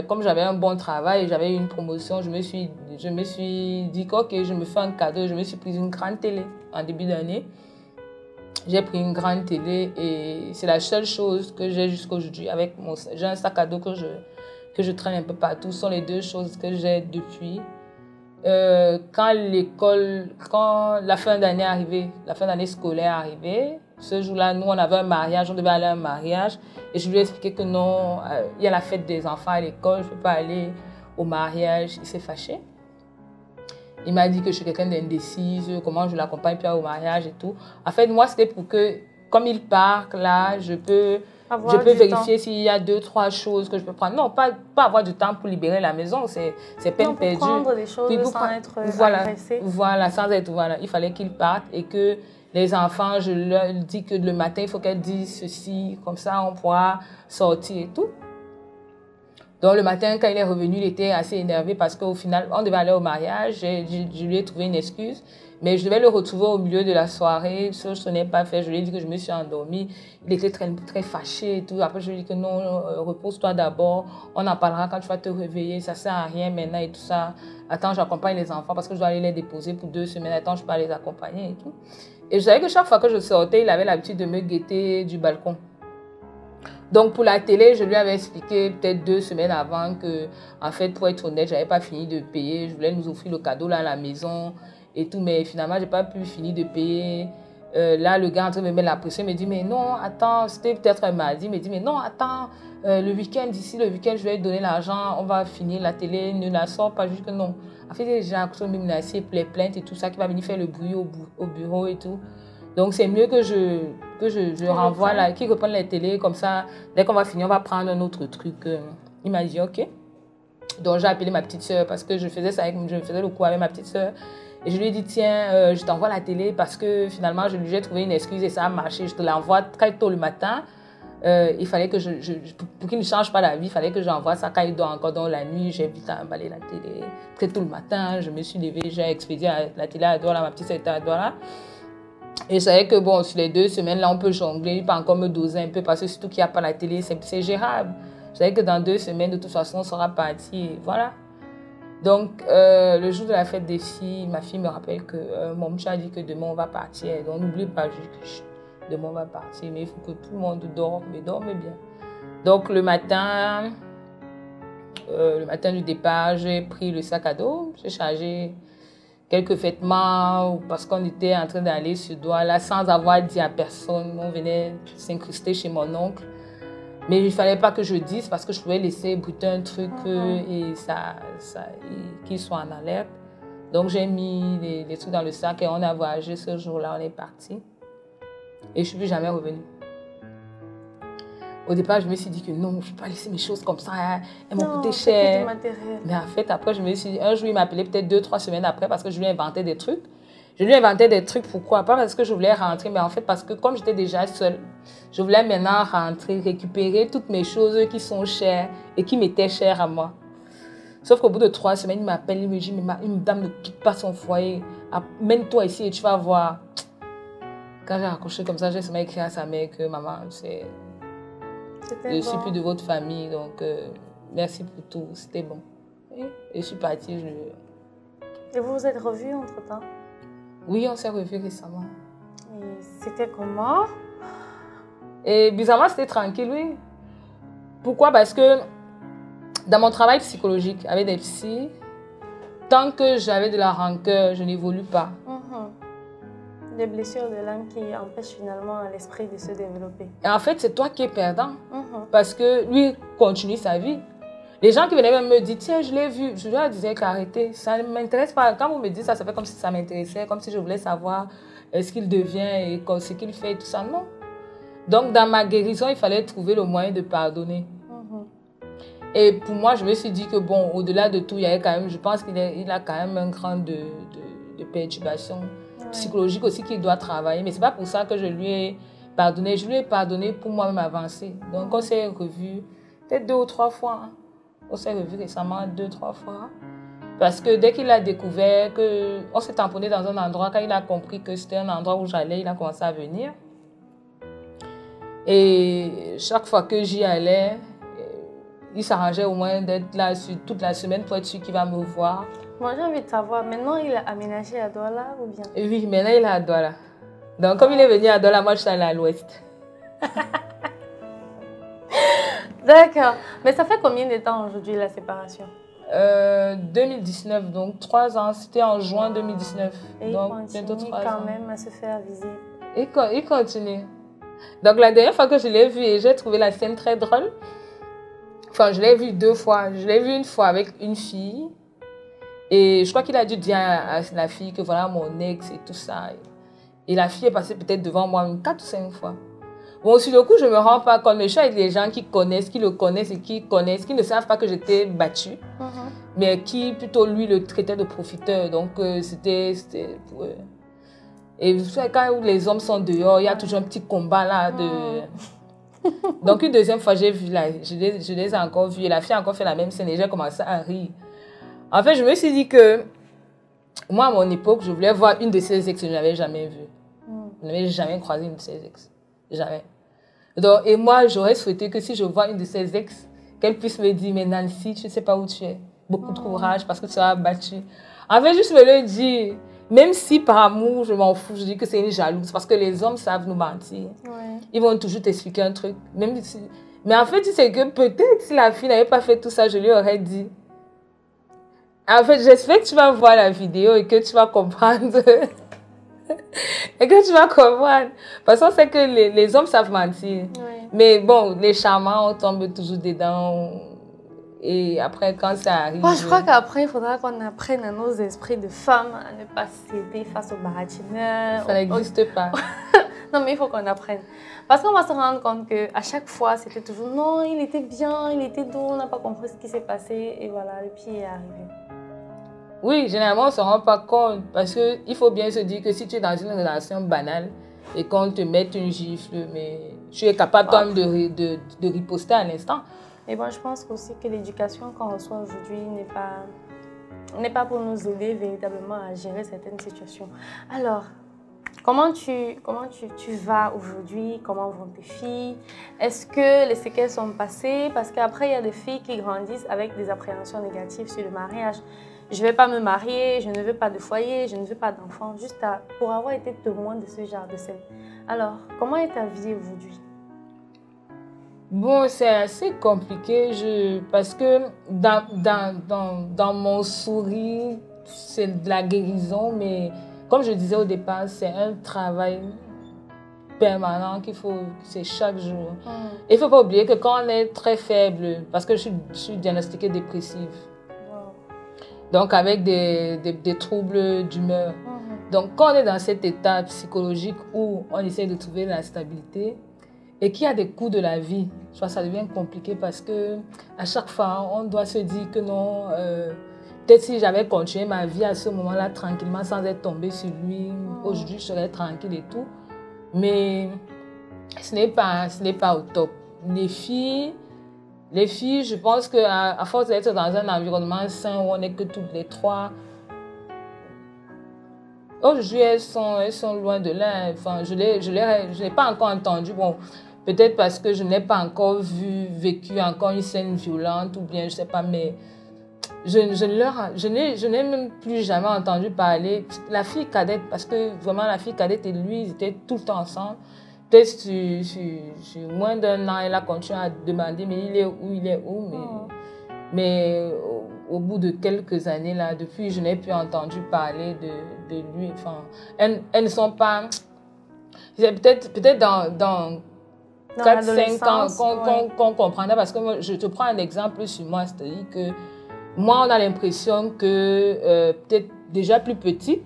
comme j'avais un bon travail, j'avais eu une promotion, je me suis dit que je me fais un cadeau. Je me suis prise une grande télé en début d'année. J'ai pris une grande télé et c'est la seule chose que j'ai jusqu'à aujourd'hui. J'ai un sac à dos que je traîne un peu partout. Ce sont les deux choses que j'ai depuis. Quand la fin d'année arrivée, la fin d'année scolaire arrivée, ce jour-là, nous, on avait un mariage, on devait aller à un mariage. Et je lui ai expliqué que non, il y a la fête des enfants à l'école, je ne peux pas aller au mariage. Il s'est fâché. Il m'a dit que je suis quelqu'un d'indécise, comment je l'accompagne puis au mariage et tout. En fait, moi, c'était pour que, comme il part là, je peux vérifier s'il y a 2-3 choses que je peux prendre. Non, pas avoir du temps pour libérer la maison, c'est peine perdue. Pour prendre des choses sans être agressé. Voilà, sans être, voilà. Il fallait qu'il parte et que les enfants, je leur dis que le matin, il faut qu'elles disent ceci, comme ça, on pourra sortir et tout. Donc, le matin, quand il est revenu, il était assez énervé parce qu'au final, on devait aller au mariage. Je lui ai trouvé une excuse. Mais je devais le retrouver au milieu de la soirée. Ce n'est pas fait. Je lui ai dit que je me suis endormie. Il était très, très fâché et tout. Après, je lui ai dit que non, repose-toi d'abord. On en parlera quand tu vas te réveiller. Ça ne sert à rien maintenant et tout ça. Attends, j'accompagne les enfants parce que je dois aller les déposer pour 2 semaines. Attends, je peux les accompagner et tout. Et je savais que chaque fois que je sortais, il avait l'habitude de me guetter du balcon. Donc, pour la télé, je lui avais expliqué peut-être 2 semaines avant que, en fait, pour être honnête, je n'avais pas fini de payer. Je voulais nous offrir le cadeau là à la maison et tout, mais finalement, je n'ai pas pu finir de payer. Là, le gars en train de me mettre la pression, il me dit, mais non, attends, c'était peut-être un mardi. Il me dit, mais non, attends, le week-end, je vais te donner l'argent, on va finir la télé, ne la sors pas, juste que non. En fait, j'ai l'impression de me menacer, les plaintes et tout ça, qui va venir faire le bruit au bureau et tout. Donc, c'est mieux que je renvoie là, qu'il reprenne la télé, comme ça, dès qu'on va finir, on va prendre un autre truc. Il m'a dit, OK. Donc, j'ai appelé ma petite soeur parce que je faisais le coup avec ma petite soeur. Et je lui ai dit, tiens, je t'envoie la télé parce que finalement, j'ai trouvé une excuse et ça a marché. Je te l'envoie très tôt le matin. Il fallait que pour qu'il ne change pas la vie, il fallait que j'envoie ça quand il dort encore dans la nuit. J'ai vite emballé la télé très tôt le matin. Je me suis levée, j'ai expédié la télé à Douala, ma petite soeur était à Douala. Et je savais que bon, sur les 2 semaines, là, on peut jongler, il peut encore me doser un peu parce que surtout qu'il n'y a pas la télé, c'est gérable. Je savais que dans 2 semaines, de toute façon, on sera parti. Et voilà. Donc, le jour de la fête des filles, ma fille me rappelle que mon chat a dit que demain, on va partir. Donc, n'oublie pas juste que demain, on va partir. Mais il faut que tout le monde dorme, mais dorme bien. Donc, le matin du départ, j'ai pris le sac à dos, j'ai chargé quelques vêtements parce qu'on était en train d'aller sur Douala sans avoir dit à personne. On venait s'incruster chez mon oncle. Mais il ne fallait pas que je dise parce que je pouvais laisser bruiter un truc et qu'il soit en alerte. Donc j'ai mis les trucs dans le sac et on a voyagé ce jour-là, on est parti. Et je ne suis plus jamais revenue. Au départ, je me suis dit que non, je ne peux pas laisser mes choses comme ça, elles m'ont coûté cher. Mais en fait, après, je me suis dit, un jour, il m'a appelé peut-être 2-3 semaines après parce que je lui ai inventé des trucs. Je lui inventais des trucs, pourquoi? Pas parce que je voulais rentrer, mais en fait parce que comme j'étais déjà seule, je voulais maintenant rentrer, récupérer toutes mes choses qui sont chères et qui m'étaient chères à moi. Sauf qu'au bout de 3 semaines, il m'appelle, il me dit, mais une dame ne quitte pas son foyer. Mène-toi ici et tu vas voir. Quand j'ai raccroché comme ça, j'ai seulement écrit à sa mère que maman, je ne suis plus de votre famille, donc merci pour tout, c'était bon. Et je suis partie. Et vous vous êtes revus entre-temps? Oui, on s'est revus récemment. Et c'était comment? Et bizarrement, c'était tranquille, oui. Pourquoi? Parce que dans mon travail psychologique avec des psys, tant que j'avais de la rancœur, je n'évolue pas. Des blessures de l'âme qui empêchent finalement l'esprit de se développer. Et en fait, c'est toi qui es perdant. Parce que lui continue sa vie. Les gens qui venaient même me dire, tiens, je l'ai vu. Je leur disais qu'arrêtez, ça ne m'intéresse pas. Quand vous me dites ça, ça fait comme si ça m'intéressait, comme si je voulais savoir ce qu'il devient et ce qu'il fait et tout ça. Non. Donc, dans ma guérison, il fallait trouver le moyen de pardonner. Et pour moi, je me suis dit que, bon, au-delà de tout, il y avait quand même, je pense qu'il a quand même un grand de perturbation psychologique aussi qu'il doit travailler. Mais ce n'est pas pour ça que je lui ai pardonné. Je lui ai pardonné pour moi-même avancer. Donc, on s'est revus peut-être 2 ou 3 fois. Hein. On s'est revus récemment 2 ou 3 fois. Parce que dès qu'il a découvert qu'on s'est tamponné dans un endroit, quand il a compris que c'était un endroit où j'allais, il a commencé à venir. Et chaque fois que j'y allais, il s'arrangeait au moins d'être là toute la semaine pour être sûr qu'il va me voir. Moi, j'ai envie de savoir, maintenant il a aménagé à Douala ou bien? Oui, maintenant il est à Douala. Donc, comme il est venu à Douala, moi je suis allée à l'ouest. D'accord. Mais ça fait combien de temps aujourd'hui la séparation? 2019, donc 3 ans. C'était en juin 2019. Et donc, il continue quand même à se faire visiter. Il continue. Donc, la dernière fois que je l'ai vu, et j'ai trouvé la scène très drôle. Enfin, je l'ai vu 2 fois. Je l'ai vu une fois avec une fille. Et je crois qu'il a dû dire à la fille que voilà mon ex et tout ça. Et la fille est passée peut-être devant moi 4 ou 5 fois. Bon, sur le coup, je ne me rends pas compte. Mais je suis avec des gens qui le connaissent et qui ne savent pas que j'étais battue. Mais qui plutôt lui le traitait de profiteur. Donc, c'était pour eux. Et vous savez, quand les hommes sont dehors, il y a toujours un petit combat là de... Donc, une deuxième fois, j'ai vu là, je les ai encore vus. Et la fille a encore fait la même scène et j'ai commencé à rire. En fait, je me suis dit que moi, à mon époque, je voulais voir une de ses ex que je n'avais jamais vue. Je n'avais jamais croisé une de ses ex. Jamais. Donc, et moi, j'aurais souhaité que si je vois une de ses ex, qu'elle puisse me dire, mais Nancy, tu ne sais pas où tu es. Beaucoup de courage parce que tu as battu. En fait, juste me le dire. Même si par amour, je m'en fous, je dis que c'est une jalouse. Parce que les hommes savent nous mentir. Ils vont toujours t'expliquer un truc. Même si... Mais en fait, tu sais que peut-être si la fille n'avait pas fait tout ça, je lui aurais dit. En fait, j'espère que tu vas voir la vidéo et que tu vas comprendre. Et que tu vas comprendre. Parce qu'on sait que les hommes savent mentir. Mais bon, les charmants, on tombe toujours dedans. Et après, quand ça arrive... Moi, je crois qu'après, il faudra qu'on apprenne à nos esprits de femmes à ne pas céder face aux baratineurs. Ça n'existe pas. Non, mais il faut qu'on apprenne. Parce qu'on va se rendre compte qu'à chaque fois, c'était toujours non, il était bien, il était doux, on n'a pas compris ce qui s'est passé. Et voilà, le pied est arrivé. Oui, généralement, on ne se rend pas compte. Parce qu'il faut bien se dire que si tu es dans une relation banale et qu'on te mette une gifle, mais tu es capable toi-même de riposter à l'instant. Et bon, je pense aussi que l'éducation qu'on reçoit aujourd'hui n'est pas pour nous aider véritablement à gérer certaines situations. Alors, comment tu vas aujourd'hui? Comment vont tes filles? Est-ce que les séquelles sont passées? Parce qu'après, il y a des filles qui grandissent avec des appréhensions négatives sur le mariage. Je ne vais pas me marier, je ne veux pas de foyer, je ne veux pas d'enfant, juste pour avoir été témoin de ce genre de scène. Alors, comment est ta vie aujourd'hui? Bon, c'est assez compliqué parce que dans mon sourire, c'est de la guérison, mais comme je disais au départ, c'est un travail permanent c'est chaque jour. Il ne faut pas oublier que quand on est très faible, parce que je suis diagnostiquée dépressive, donc avec des troubles d'humeur. Donc quand on est dans cet état psychologique où on essaie de trouver la stabilité, et qu'il y a des coups de la vie, ça devient compliqué parce que à chaque fois, on doit se dire que non, peut-être si j'avais continué ma vie à ce moment-là tranquillement sans être tombée sur lui, aujourd'hui je serais tranquille et tout. Mais ce n'est pas au top. Les filles, je pense qu'à force d'être dans un environnement sain où on n'est que toutes les trois, aujourd'hui elles sont loin de là. Enfin, je l'ai pas encore entendu. Bon, peut-être parce que je n'ai pas encore vécu encore une scène violente ou bien je sais pas, mais je n'ai même plus jamais entendu parler. La fille cadette, parce que vraiment la fille cadette et lui, ils étaient tout le temps ensemble. Peut-être sur moins d'un an, elle a continué à demander, mais il est où. Mais au bout de quelques années, là, depuis, je n'ai plus entendu parler de lui. Enfin, elles ne sont pas... Peut-être dans 4-5 ans qu'on comprendra, parce que moi, je te prends un exemple sur moi, c'est-à-dire que moi, on a l'impression que peut-être déjà plus petite,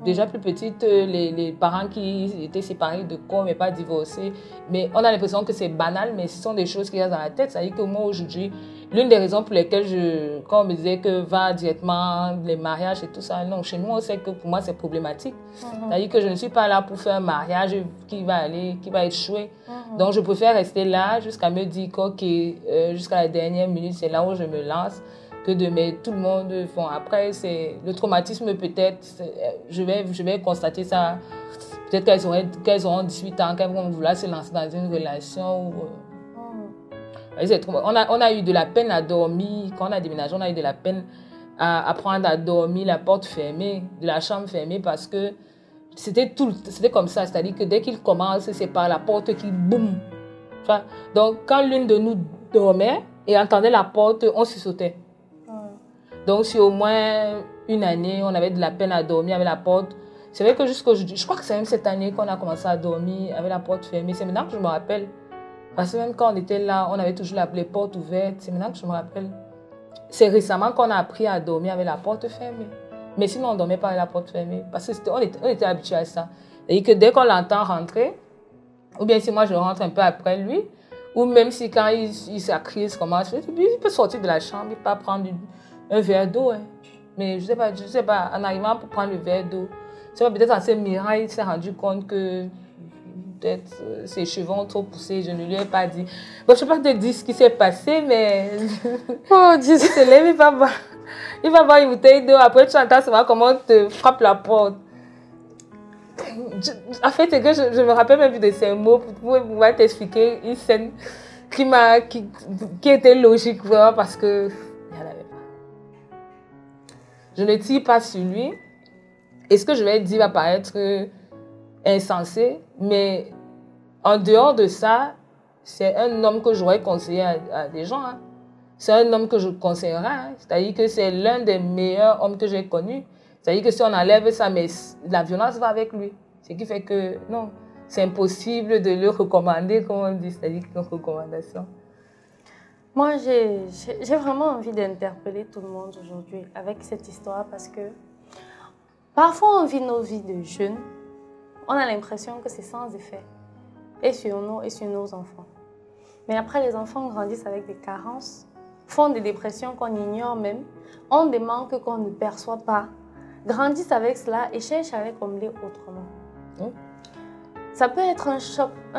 les parents qui étaient séparés de corps mais pas divorcés, mais on a l'impression que c'est banal, mais ce sont des choses qui restent dans la tête. C'est-à-dire que moi, aujourd'hui, l'une des raisons pour lesquelles quand on me disait que va directement les mariages et tout ça, non, chez nous, on sait que pour moi, c'est problématique. C'est-à-dire que je ne suis pas là pour faire un mariage qui va échouer. Donc, je préfère rester là jusqu'à me dire que jusqu'à la dernière minute, c'est là où je me lance, que de mettre tout le monde. Bon, après, c'est le traumatisme, peut-être, je vais constater ça. Peut-être qu'elles auront 18 ans, qu'elles vont vouloir se lancer dans une relation. On a eu de la peine à dormir. Quand on a déménagé, on a eu de la peine à apprendre à dormir, la porte fermée, de la chambre fermée, parce que c'était comme ça. C'est-à-dire que dès qu'il commence, c'est par la porte qui boum. Enfin, donc, quand l'une de nous dormait et entendait la porte, on se sautait. Donc, si au moins une année, on avait de la peine à dormir avec la porte. C'est vrai que jusqu'aujourd'hui, je crois que c'est même cette année qu'on a commencé à dormir avec la porte fermée. C'est maintenant que je me rappelle. Parce que même quand on était là, on avait toujours les portes ouvertes. C'est maintenant que je me rappelle. C'est récemment qu'on a appris à dormir avec la porte fermée. Mais sinon, on ne dormait pas avec la porte fermée. Parce qu'on était habitués à ça. Et que dès qu'on l'entend rentrer, ou bien si moi je rentre un peu après lui, ou même si quand sa crise commence, il peut sortir de la chambre, il peut prendre un verre d'eau. Hein. Mais je sais pas, en arrivant pour prendre le verre d'eau, peut-être en se mirant, il s'est rendu compte que peut-être ses cheveux ont trop poussé, je ne lui ai pas dit. Bon, je ne sais pas te dire ce qui s'est passé, mais oh, Dieu, il se lève, il va boire une bouteille d'eau, après tu entends seulement comment on te frappe la porte. En fait, c'est que je me rappelle même de ces mots pour pouvoir t'expliquer une scène qui était logique, vraiment, parce que il n'y en avait pas. Je ne tire pas sur lui. Et ce que je vais dire va paraître insensé, mais en dehors de ça, c'est un homme que j'aurais conseillé à des gens. Hein. C'est un homme que je conseillerais. Hein. C'est-à-dire que c'est l'un des meilleurs hommes que j'ai connus. C'est-à-dire que si on enlève ça, mais la violence va avec lui. Ce qui fait que, non, c'est impossible de le recommander, comme on dit, c'est-à-dire une recommandation. Moi, j'ai vraiment envie d'interpeller tout le monde aujourd'hui avec cette histoire parce que parfois, on vit nos vies de jeunes, on a l'impression que c'est sans effet, et sur nous et sur nos enfants. Mais après, les enfants grandissent avec des carences, font des dépressions qu'on ignore même, ont des manques qu'on ne perçoit pas, grandissent avec cela et cherchent à les combler autrement. Ça peut être un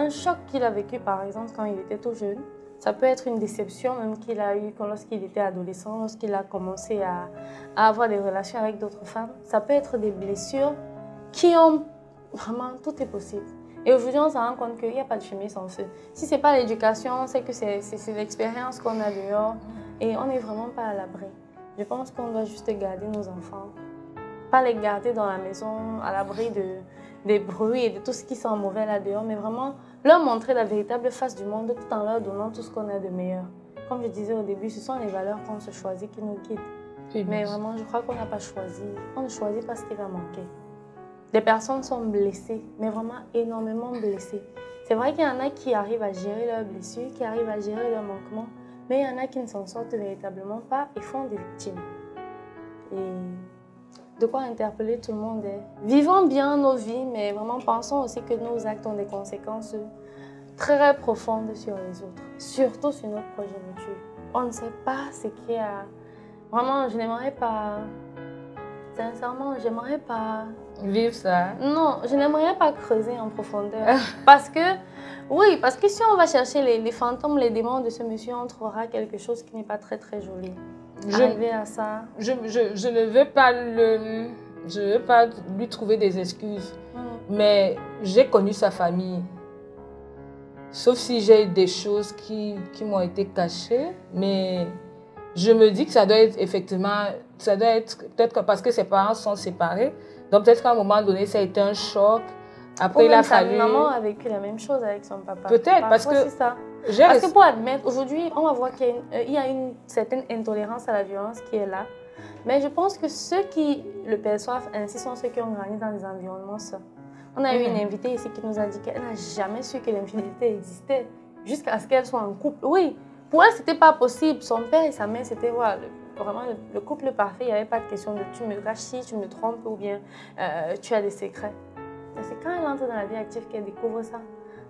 choc qu'il a vécu par exemple quand il était tout jeune. Ça peut être une déception même qu'il a eue lorsqu'il était adolescent, lorsqu'il a commencé à avoir des relations avec d'autres femmes. Ça peut être des blessures qui ont... Vraiment, tout est possible. Et aujourd'hui, on se rend compte qu'il n'y a pas de fumée sans feu. Si ce n'est pas l'éducation, c'est que c'est l'expérience qu'on a dehors. Et on n'est vraiment pas à l'abri. Je pense qu'on doit juste garder nos enfants. Pas les garder dans la maison, à l'abri des bruits et de tout ce qui sent mauvais là-dehors, mais vraiment leur montrer la véritable face du monde tout en leur donnant tout ce qu'on a de meilleur. Comme je disais au début, ce sont les valeurs qu'on se choisit qui nous guident. Oui, mais vraiment, je crois qu'on n'a pas choisi. On ne choisit pas ce qui va manquer. Des personnes sont blessées, mais vraiment énormément blessées. C'est vrai qu'il y en a qui arrivent à gérer leurs blessures, qui arrivent à gérer leurs manquements, mais il y en a qui ne s'en sortent véritablement pas et font des victimes. Et de quoi interpeller tout le monde est, vivons bien nos vies, mais vraiment pensons aussi que nos actes ont des conséquences très profondes sur les autres, surtout sur notre progéniture. On ne sait pas ce qui a Vraiment, je n'aimerais pas... Sincèrement, j'aimerais pas... Vivre ça. Non, je n'aimerais pas creuser en profondeur. Parce que, oui, parce que si on va chercher les fantômes, les démons de ce monsieur, on trouvera quelque chose qui n'est pas très très joli. Arriver à ça. Je ne veux pas je ne veux pas lui trouver des excuses. Mais j'ai connu sa famille. Sauf si j'ai eu des choses qui m'ont été cachées. Mais je me dis que ça doit être effectivement... Ça doit être peut-être parce que ses parents sont séparés. Donc peut-être qu'à un moment donné, ça a été un choc. Après, il a fallu... Sa maman a vécu la même chose avec son papa. Peut-être, parce que... Ça. Parce que pour admettre, aujourd'hui, on va voir qu'il y a une certaine intolérance à la violence qui est là. Mais je pense que ceux qui le perçoivent ainsi sont ceux qui ont grandi dans des environnements sains. On a eu une invitée ici qui nous a dit qu'elle n'a jamais su que l'infidélité existait jusqu'à ce qu'elle soit en couple. Oui, pour elle, ce n'était pas possible. Son père et sa mère, c'était voilà, vraiment le couple parfait. Il n'y avait pas de question de tu me caches si, tu me trompes ou bien tu as des secrets. C'est quand elle entre dans la vie active qu'elle découvre ça.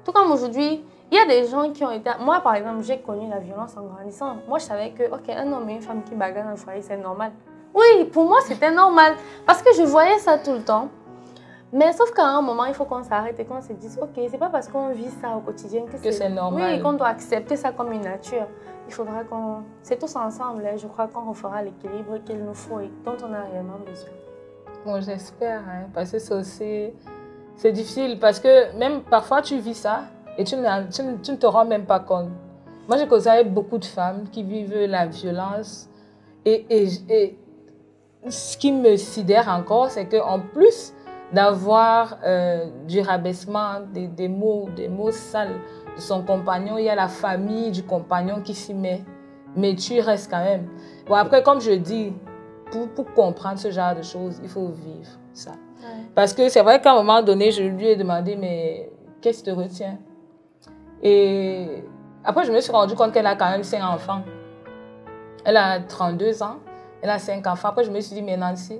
Tout comme aujourd'hui, il y a des gens qui ont été... Moi, par exemple, j'ai connu la violence en grandissant. Moi, je savais que, ok, un homme et une femme qui bagarrent dans le foyer, c'est normal. Oui, pour moi, c'était normal. Parce que je voyais ça tout le temps. Mais sauf qu'à un moment, il faut qu'on s'arrête et qu'on se dise, ok, c'est pas parce qu'on vit ça au quotidien que c'est normal. Oui, qu'on doit accepter ça comme une nature. Il faudra qu'on... C'est tous ensemble, hein, je crois qu'on refera l'équilibre qu'il nous faut et dont on a réellement besoin. Bon, j'espère, hein, parce que c'est aussi... C'est difficile parce que même parfois tu vis ça et tu ne te rends même pas compte. Moi, j'ai causé avec beaucoup de femmes qui vivent la violence et ce qui me sidère encore, c'est qu'en plus d'avoir du rabaissement, des mots sales de son compagnon, il y a la famille du compagnon qui s'y met. Mais tu restes quand même. Bon, après, comme je dis, pour comprendre ce genre de choses, il faut vivre ça. Parce que c'est vrai qu'à un moment donné, je lui ai demandé, mais qu'est-ce qui te retient? Et après, je me suis rendu compte qu'elle a quand même 5 enfants. Elle a 32 ans, elle a 5 enfants. Après, je me suis dit, mais Nancy,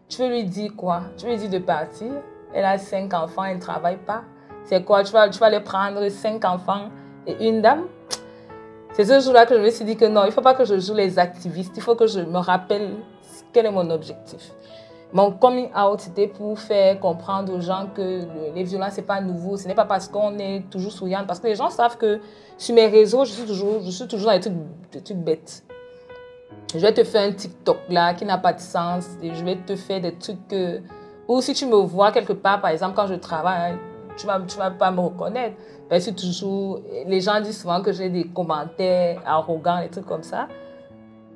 tu veux lui dire quoi? Tu veux lui dire de partir? Elle a 5 enfants, elle ne travaille pas. C'est quoi? Tu vas les prendre 5 enfants et une dame? C'est ce jour-là que je me suis dit que non, il ne faut pas que je joue les activistes. Il faut que je me rappelle quel est mon objectif. Mon coming out, c'était pour faire comprendre aux gens que les violences, ce n'est pas nouveau. Ce n'est pas parce qu'on est toujours souriante. Parce que les gens savent que sur mes réseaux, je suis toujours dans des trucs bêtes. Je vais te faire un TikTok là qui n'a pas de sens. Et je vais te faire des trucs que... Ou si tu me vois quelque part, par exemple, quand je travaille, tu vas pas me reconnaître. Parce que toujours... Les gens disent souvent que j'ai des commentaires arrogants, des trucs comme ça.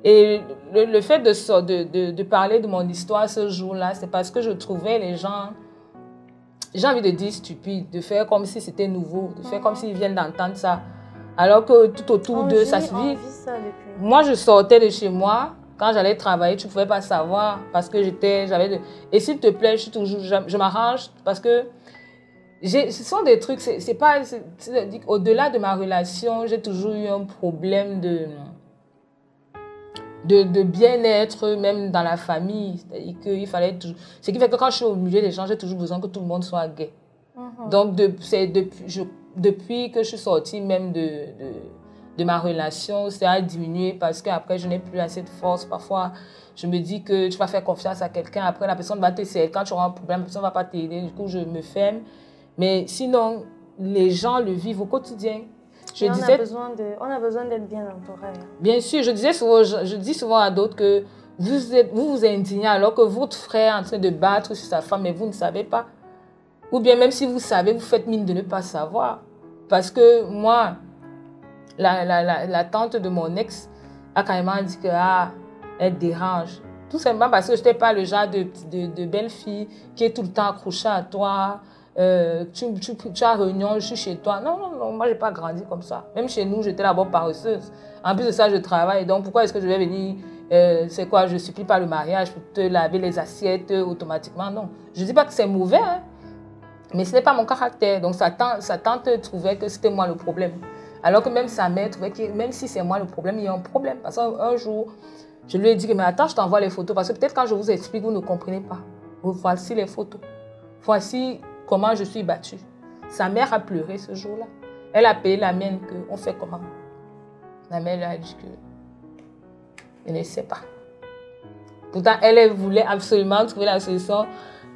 Et le fait de parler de mon histoire ce jour-là, c'est parce que je trouvais les gens, j'ai envie de dire stupides, de faire comme si c'était nouveau, de faire comme s'ils viennent d'entendre ça. Alors que tout autour d'eux, ça se vit. Moi, je sortais de chez moi, quand j'allais travailler, tu ne pouvais pas savoir parce que j'avais... Et s'il te plaît, je m'arrange parce que ce sont des trucs, c'est pas... Au-delà de ma relation, j'ai toujours eu un problème de bien-être, même dans la famille. C'est-à-dire qu'il fallait toujours... Ce qui fait que quand je suis au milieu des gens, j'ai toujours besoin que tout le monde soit gay. Donc, depuis que je suis sortie même de ma relation, ça a diminué parce qu'après, je n'ai plus assez de force. Parfois, je me dis que tu vas faire confiance à quelqu'un. Après, la personne va t'aider. Quand tu auras un problème, la personne ne va pas t'aider. Du coup, je me ferme. Mais sinon, les gens le vivent au quotidien. On a besoin d'être bien entouré. Bien sûr, je dis souvent à d'autres que vous indignez alors que votre frère est en train de battre sur sa femme, mais vous ne savez pas. Ou bien même si vous savez, vous faites mine de ne pas savoir. Parce que moi, la tante de mon ex a carrément dit que elle dérange. Tout simplement parce que je n'étais pas le genre de belle fille qui est tout le temps accrochée à toi. Tu as réunion, je suis chez toi. Non, moi, je n'ai pas grandi comme ça. Même chez nous, j'étais là-bas paresseuse. En plus de ça, je travaille. Donc, pourquoi est-ce que je vais venir, c'est quoi, je ne supplie pas le mariage pour te laver les assiettes automatiquement? Non. Je ne dis pas que c'est mauvais, hein, mais ce n'est pas mon caractère. Donc, sa tante trouvait que c'était moi le problème. Alors que même sa mère trouvait que même si c'est moi le problème, il y a un problème. Parce qu'un jour, je lui ai dit, mais attends, je t'envoie les photos. Parce que peut-être quand je vous explique, vous ne comprenez pas. Voici les photos. Voici comment je suis battue. Sa mère a pleuré ce jour-là. Elle a payé la mienne. On fait comment? La mère lui a dit que elle ne sait pas. Pourtant, elle voulait absolument trouver la solution,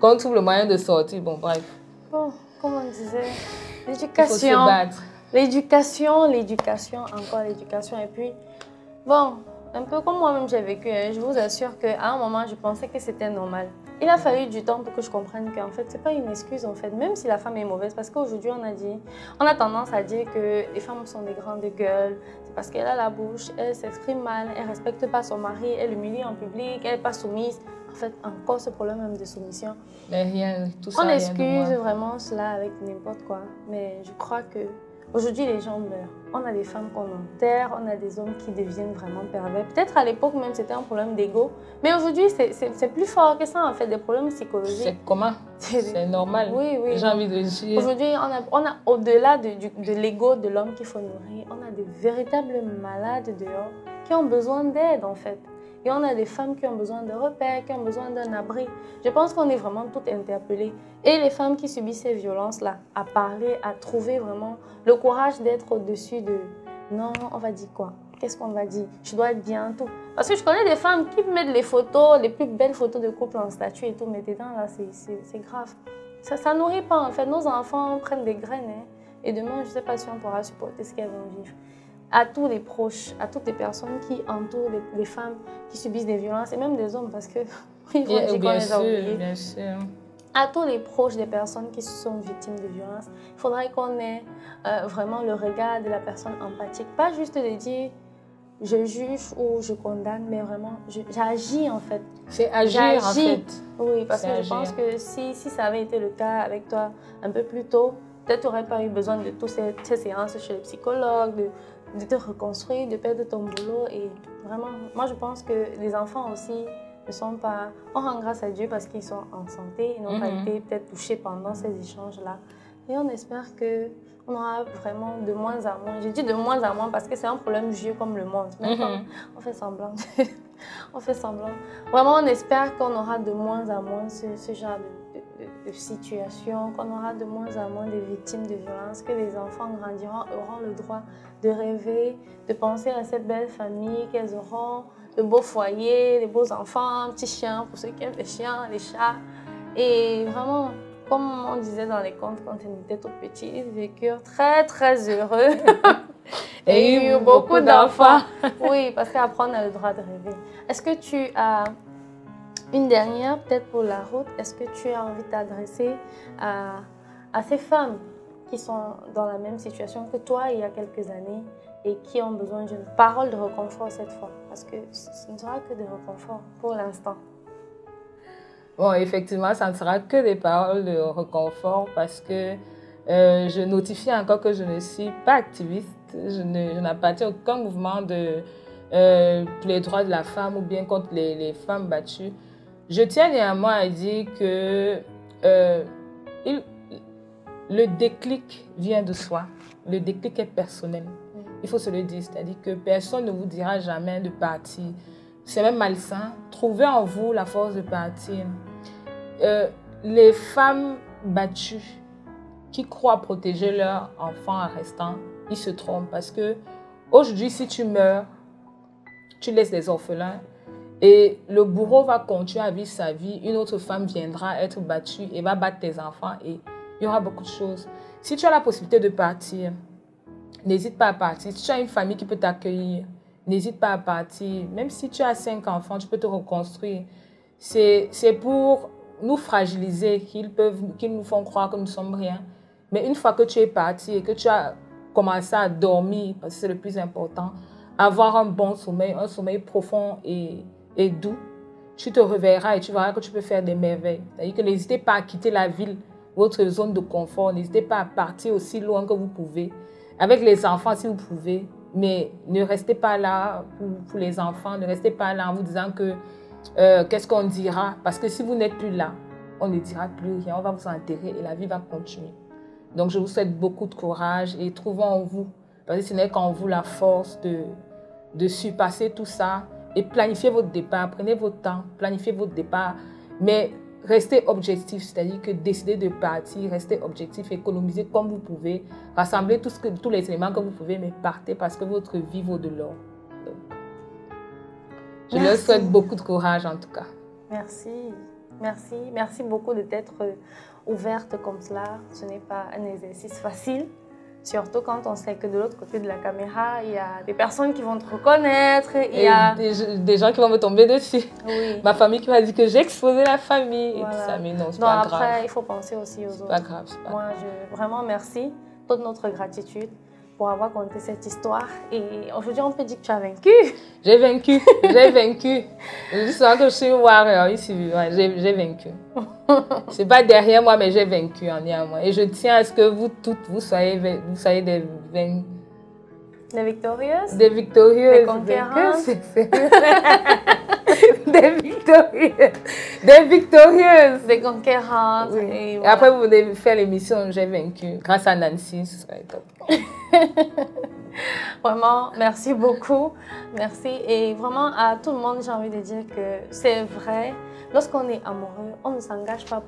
qu'on trouve le moyen de sortir. Bon, bref. Bon, comme on disait, Il faut se battre. L'éducation, encore l'éducation. Et puis, bon, un peu comme moi-même j'ai vécu, hein, je vous assure qu'à un moment, je pensais que c'était normal. Il a fallu du temps pour que je comprenne qu'en fait, c'est pas une excuse en fait, même si la femme est mauvaise. Parce qu'aujourd'hui, on a tendance à dire que les femmes sont des grandes gueules. C'est parce qu'elle a la bouche, elle s'exprime mal, elle respecte pas son mari, elle l'humilie en public, elle n'est pas soumise. En fait, encore ce problème même de soumission. Mais rien, tout ça. On excuse vraiment cela avec n'importe quoi. Mais je crois que aujourd'hui, les gens meurent. On a des femmes qu'on enterre, on a des hommes qui deviennent vraiment pervers. Peut-être à l'époque même, c'était un problème d'ego. Mais aujourd'hui, c'est plus fort que ça, en fait, des problèmes psychologiques. C'est comment? C'est normal. Oui, oui. J'ai envie de dire. Aujourd'hui, on a au-delà de l'ego de l'homme qu'il faut nourrir, on a des véritables malades dehors qui ont besoin d'aide, en fait. Et on a des femmes qui ont besoin de repères, qui ont besoin d'un abri. Je pense qu'on est vraiment toutes interpellées. Et les femmes qui subissent ces violences-là, à parler, à trouver vraiment le courage d'être au-dessus de « non, on va dire quoi? Qu'est-ce qu'on va dire? Je dois être bien, tout. » Parce que je connais des femmes qui mettent les photos, les plus belles photos de couple en statut et tout, mais dedans, là, c'est grave. Ça nourrit pas, en fait. Nos enfants prennent des graines, hein, et demain, je ne sais pas si on pourra supporter ce qu'elles vont vivre. À tous les proches, à toutes les personnes qui entourent les femmes qui subissent des violences, et même des hommes, parce que ils vont dire qu'on les a oubliés. Bien sûr. À tous les proches des personnes qui sont victimes de violences, il faudrait qu'on ait vraiment le regard de la personne empathique. Pas juste de dire je juge ou je condamne, mais vraiment j'agis en fait. C'est agir en fait. Oui, parce que je pense que si ça avait été le cas avec toi un peu plus tôt, peut-être tu n'aurais pas eu besoin de toutes ces séances chez le psychologue, de te reconstruire, de perdre ton boulot. Et vraiment, moi je pense que les enfants aussi ne sont pas... On rend grâce à Dieu parce qu'ils sont en santé, ils n'ont pas été peut-être touchés pendant ces échanges-là. Et on espère qu'on aura vraiment de moins en moins. Je dis de moins en moins parce que c'est un problème vieux comme le monde. Même on fait semblant. On fait semblant. Vraiment, on espère qu'on aura de moins en moins ce genre de situation, qu'on aura de moins en moins de victimes de violences, que les enfants grandiront, auront le droit de rêver, de penser à cette belle famille, qu'elles auront de beaux foyers, de beaux enfants, petits chiens pour ceux qui aiment les chiens, les chats. Et vraiment, comme on disait dans les contes quand on était tout petit, ils vécurent très très heureux. Et il y a eu beaucoup d'enfants. Oui, parce qu'après on a le droit de rêver. Est-ce que tu as une dernière, peut-être pour la route, est-ce que tu as envie de t'adresser à ces femmes qui sont dans la même situation que toi il y a quelques années et qui ont besoin d'une parole de réconfort cette fois? Parce que ce ne sera que de réconfort pour l'instant. Bon, effectivement, ça ne sera que des paroles de réconfort parce que je notifie encore que je ne suis pas activiste. Je n'appartiens à aucun mouvement pour les droits de la femme ou bien contre les femmes battues. Je tiens néanmoins à dire que le déclic vient de soi. Le déclic est personnel. Il faut se le dire, c'est-à-dire que personne ne vous dira jamais de partir. C'est même malsain. Trouvez en vous la force de partir. Les femmes battues qui croient protéger leurs enfants en restant, ils se trompent parce que aujourd'hui, si tu meurs, tu laisses des orphelins et le bourreau va continuer à vivre sa vie. Une autre femme viendra être battue et va battre tes enfants et il y aura beaucoup de choses. Si tu as la possibilité de partir, n'hésite pas à partir. Si tu as une famille qui peut t'accueillir, n'hésite pas à partir. Même si tu as 5 enfants, tu peux te reconstruire. C'est pour nous fragiliser qu'ils nous font croire que nous ne sommes rien. Mais une fois que tu es parti et que tu as commencé à dormir, parce que c'est le plus important, avoir un bon sommeil, un sommeil profond et doux, tu te réveilleras et tu verras que tu peux faire des merveilles. C'est-à-dire que n'hésitez pas à quitter la ville, votre zone de confort. N'hésitez pas à partir aussi loin que vous pouvez. Avec les enfants, si vous pouvez. Mais ne restez pas là pour les enfants. Ne restez pas là en vous disant que qu'est-ce qu'on dira. Parce que si vous n'êtes plus là, on ne dira plus rien. On va vous enterrer et la vie va continuer. Donc, je vous souhaite beaucoup de courage et trouvons en vous. Parce que ce n'est qu'en vous la force de surpasser tout ça et planifier votre départ. Prenez votre temps, planifiez votre départ. Mais restez objectif, c'est-à-dire que décidez de partir, restez objectif, économisez comme vous pouvez, rassemblez tous les éléments que vous pouvez, mais partez parce que votre vie vaut de l'or. Je leur souhaite beaucoup de courage en tout cas. Merci, merci, merci beaucoup de t'être ouverte comme cela. Ce n'est pas un exercice facile, surtout quand on sait que de l'autre côté de la caméra, il y a des personnes qui vont te reconnaître. Il y a des gens qui vont me tomber dessus. Oui. Ma famille qui m'a dit que j'ai exposé la famille. Voilà. Et tout ça, mais non, c'est Donc pas après, grave. il faut penser aussi aux autres. C'est pas grave. Moi, vraiment merci. Toute notre gratitude pour avoir conté cette histoire. Et aujourd'hui, on peut dire que tu as vaincu. J'ai vaincu, j'ai vaincu. Je sens que je suis une warrior ici. Ouais, j'ai vaincu. C'est pas derrière moi, mais j'ai vaincu en moi. Et je tiens à ce que vous toutes, vous soyez des victorieuses. Des victorieuses. Des conquérantes. Des victorieuses. Des victorieuses. Des conquérantes. Oui. Et, voilà. voilà. Après, vous venez faire l'émission J'ai vaincu. Grâce à Nancy, ce serait top. Vraiment, merci beaucoup. Merci. Et vraiment, à tout le monde, j'ai envie de dire que c'est vrai. Lorsqu'on est amoureux, on ne s'engage pas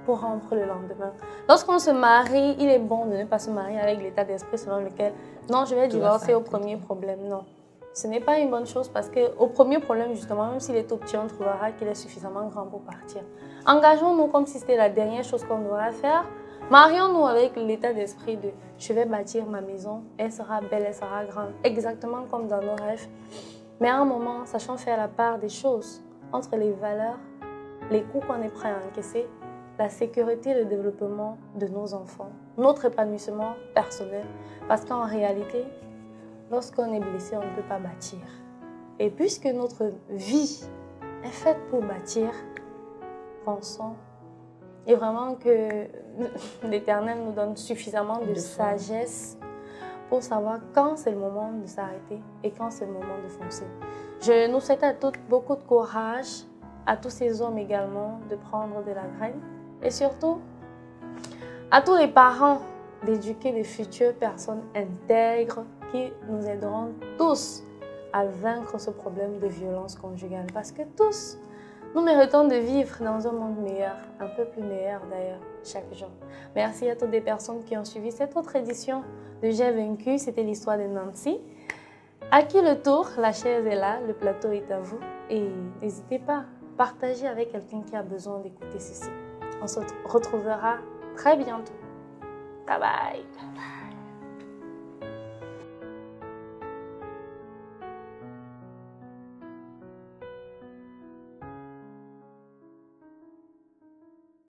pour rompre le lendemain. Lorsqu'on se marie, il est bon de ne pas se marier avec l'état d'esprit selon lequel non, je vais divorcer au premier problème. Non. Ce n'est pas une bonne chose parce qu'au premier problème, justement, même s'il est tout petit, on trouvera qu'il est suffisamment grand pour partir. Engageons-nous comme si c'était la dernière chose qu'on devrait faire. Marions-nous avec l'état d'esprit de « je vais bâtir ma maison, elle sera belle, elle sera grande », exactement comme dans nos rêves. Mais à un moment, sachant faire la part des choses entre les valeurs, les coûts qu'on est prêt à encaisser, la sécurité et le développement de nos enfants, notre épanouissement personnel. Parce qu'en réalité, lorsqu'on est blessé, on ne peut pas bâtir. Et puisque notre vie est faite pour bâtir, pensons et vraiment que l'Éternel nous donne suffisamment de sagesse pour savoir quand c'est le moment de s'arrêter et quand c'est le moment de foncer. Je nous souhaite à toutes beaucoup de courage, à tous ces hommes également de prendre de la graine et surtout à tous les parents d'éduquer des futures personnes intègres qui nous aideront tous à vaincre ce problème de violence conjugale parce que tous, nous méritons de vivre dans un monde meilleur, un peu plus meilleur d'ailleurs, chaque jour. Merci à toutes les personnes qui ont suivi cette autre édition de J'ai vaincu. C'était l'histoire de Nancy. À qui le tour, la chaise est là, le plateau est à vous. Et n'hésitez pas, partagez avec quelqu'un qui a besoin d'écouter ceci. On se retrouvera très bientôt. Bye bye.